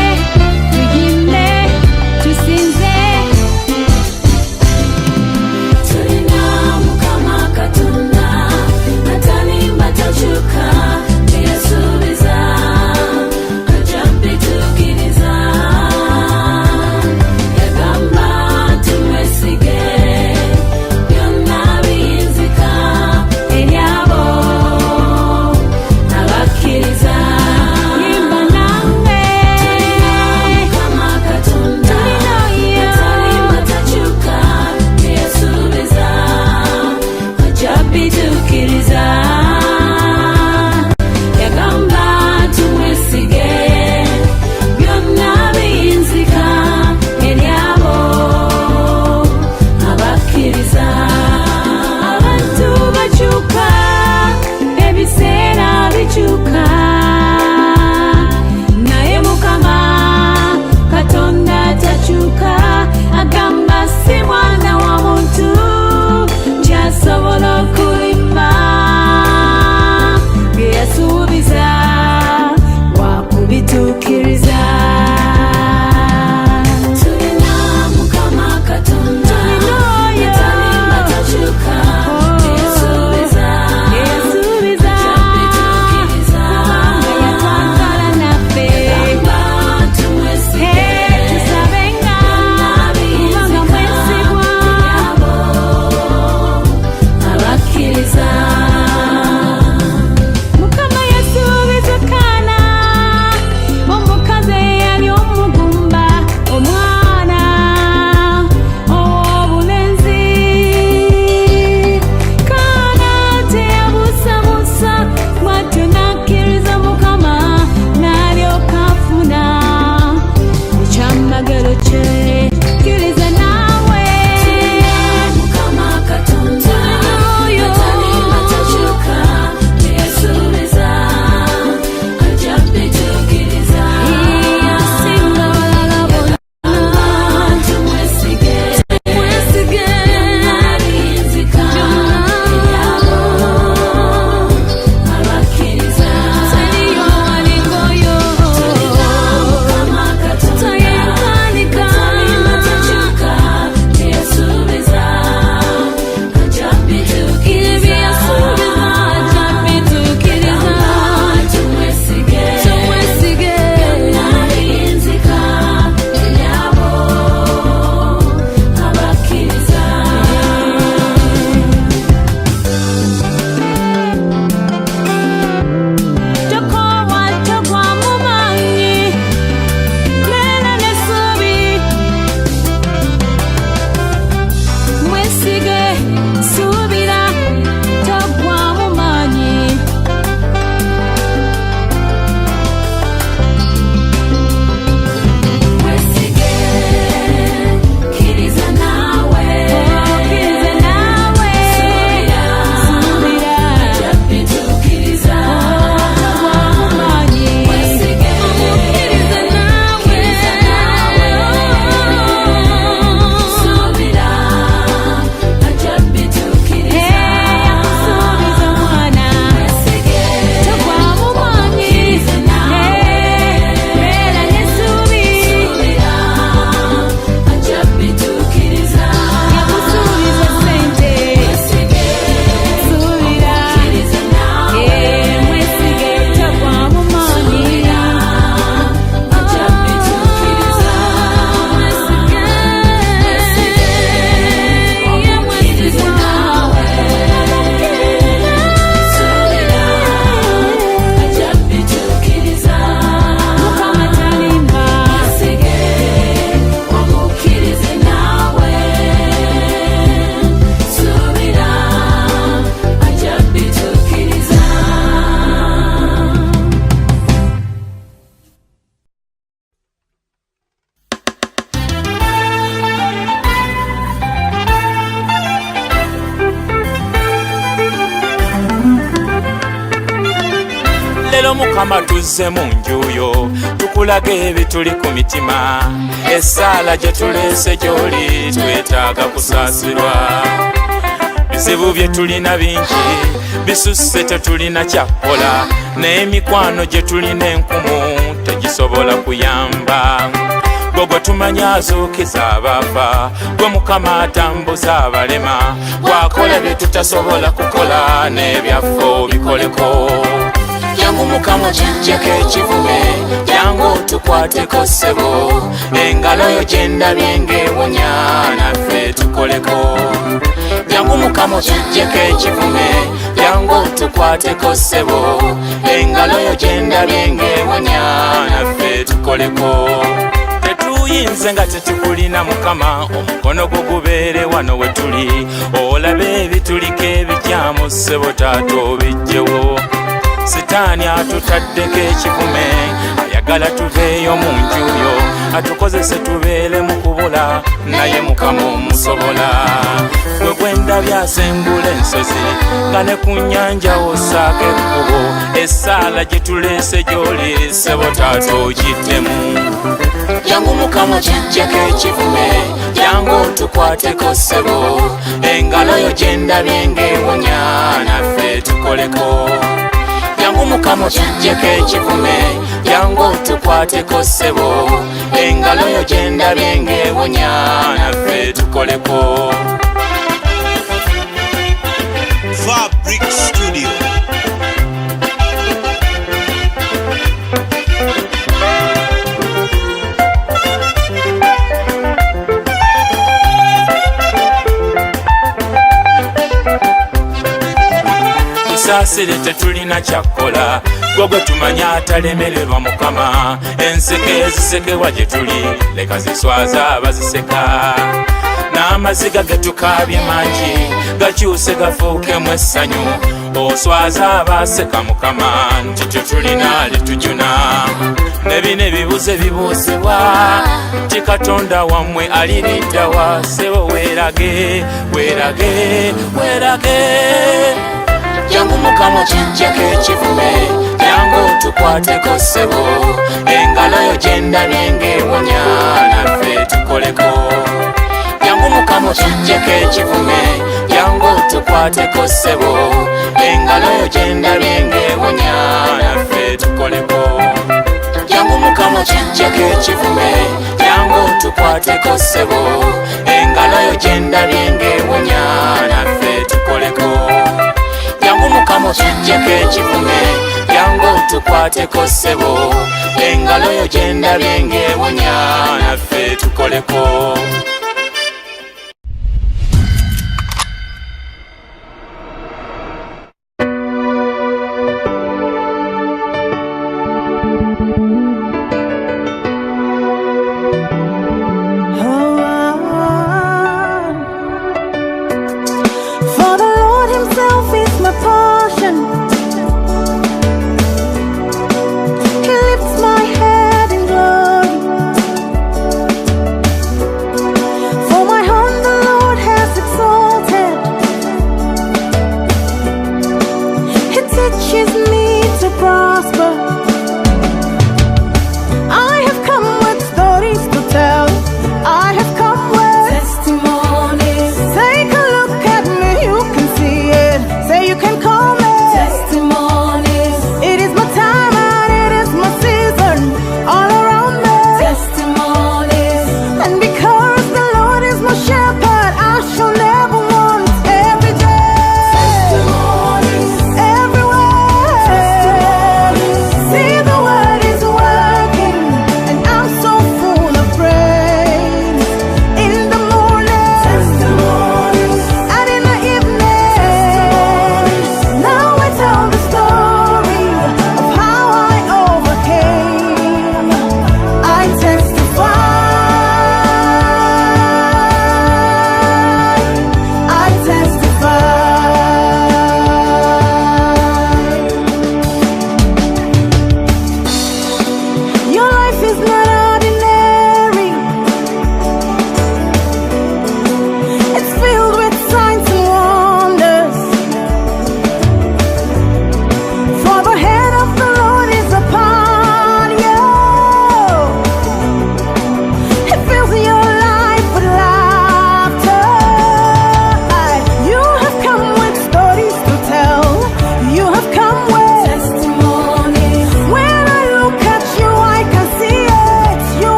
Mukama tuzze mu njuyo tukulaga ebituli ku mitima essaala gye tuleese gy'oli twetaaga kusaasirwa bizibu bye tulina bingi bisusse tetulina kyakola n'emikwano gye tulina enkumu tegisobola kuyamba gwe tumanya azuukiza abaafa gwe Mukama atambuza abalema wakola bye tutasobola kukola n'ebyaffe bikoleko jangu Mukama kijjeko ekivume jangu tukwateko ssebo engalo yo gye ndabye ng'ewonya naffe tukoleko jangu Mukama kijjeko ekivume jangu tukwateko ssebo engalo yo gye ndabye ng'ewonya naffe tukoleko tetuyinze nga tetukulina Mukama omukono gwo gubeere wano we tuli olabe ebituliko ebikyamu ssebo taata obijjewo Sitaani atutaddeko ekivume ayagala tuveeyo mu njuyo atukozese tubeere mu kubula naye Mukama omusobola gwe gwendabye asengula ensozi nga ne ku nnyanja osaako ekkubo essaala gye tuleese gy'oli ssebo taata ogiddemu jangu Mukama kijjeko ekivume jangu tukwateko ssebo engalo yo gye ndabye ng'ewonya naffe tukoleko jangu Mukama kijjeko ekivume jangu tukwateko ssebo engalo yo gye ndabye ng'ewonya naffe tukoleko Fabric Studio tusaasire tetulina kyakola gwe tumanya atalemererwa Mukama enseke ezisekewa gye tuli leka ziswaza abaziseka n'amaziga ge tukaabye mangi gakyuse gafuukemu essanyu oswaza abaaseka Mukama nti tetulina litujuna ne bino ebibuze bibuuzibwa nti Katonda wammwe aliriddawa ssebo weerage weerage weerage jangu Mukama kijjeko ekivume jangu tukwateko ssebo engalo yo gye ndabye ng'ewonya naffe tukoleko jangu Mukama kijjeko ekivume jangu tukwateko ssebo engalo yo gye ndabye ng'ewonya naffe tukoleko jangu Mukama kijjeko ekivume jangu tukwateko ssebo engalo yo gye ndabye ng'ewonya naffe tukoleko jangu Mukama kijjeko ekivume jangu tukwateko ssebo engalo yo gye ndabye ng'ewonya naffe tukoleko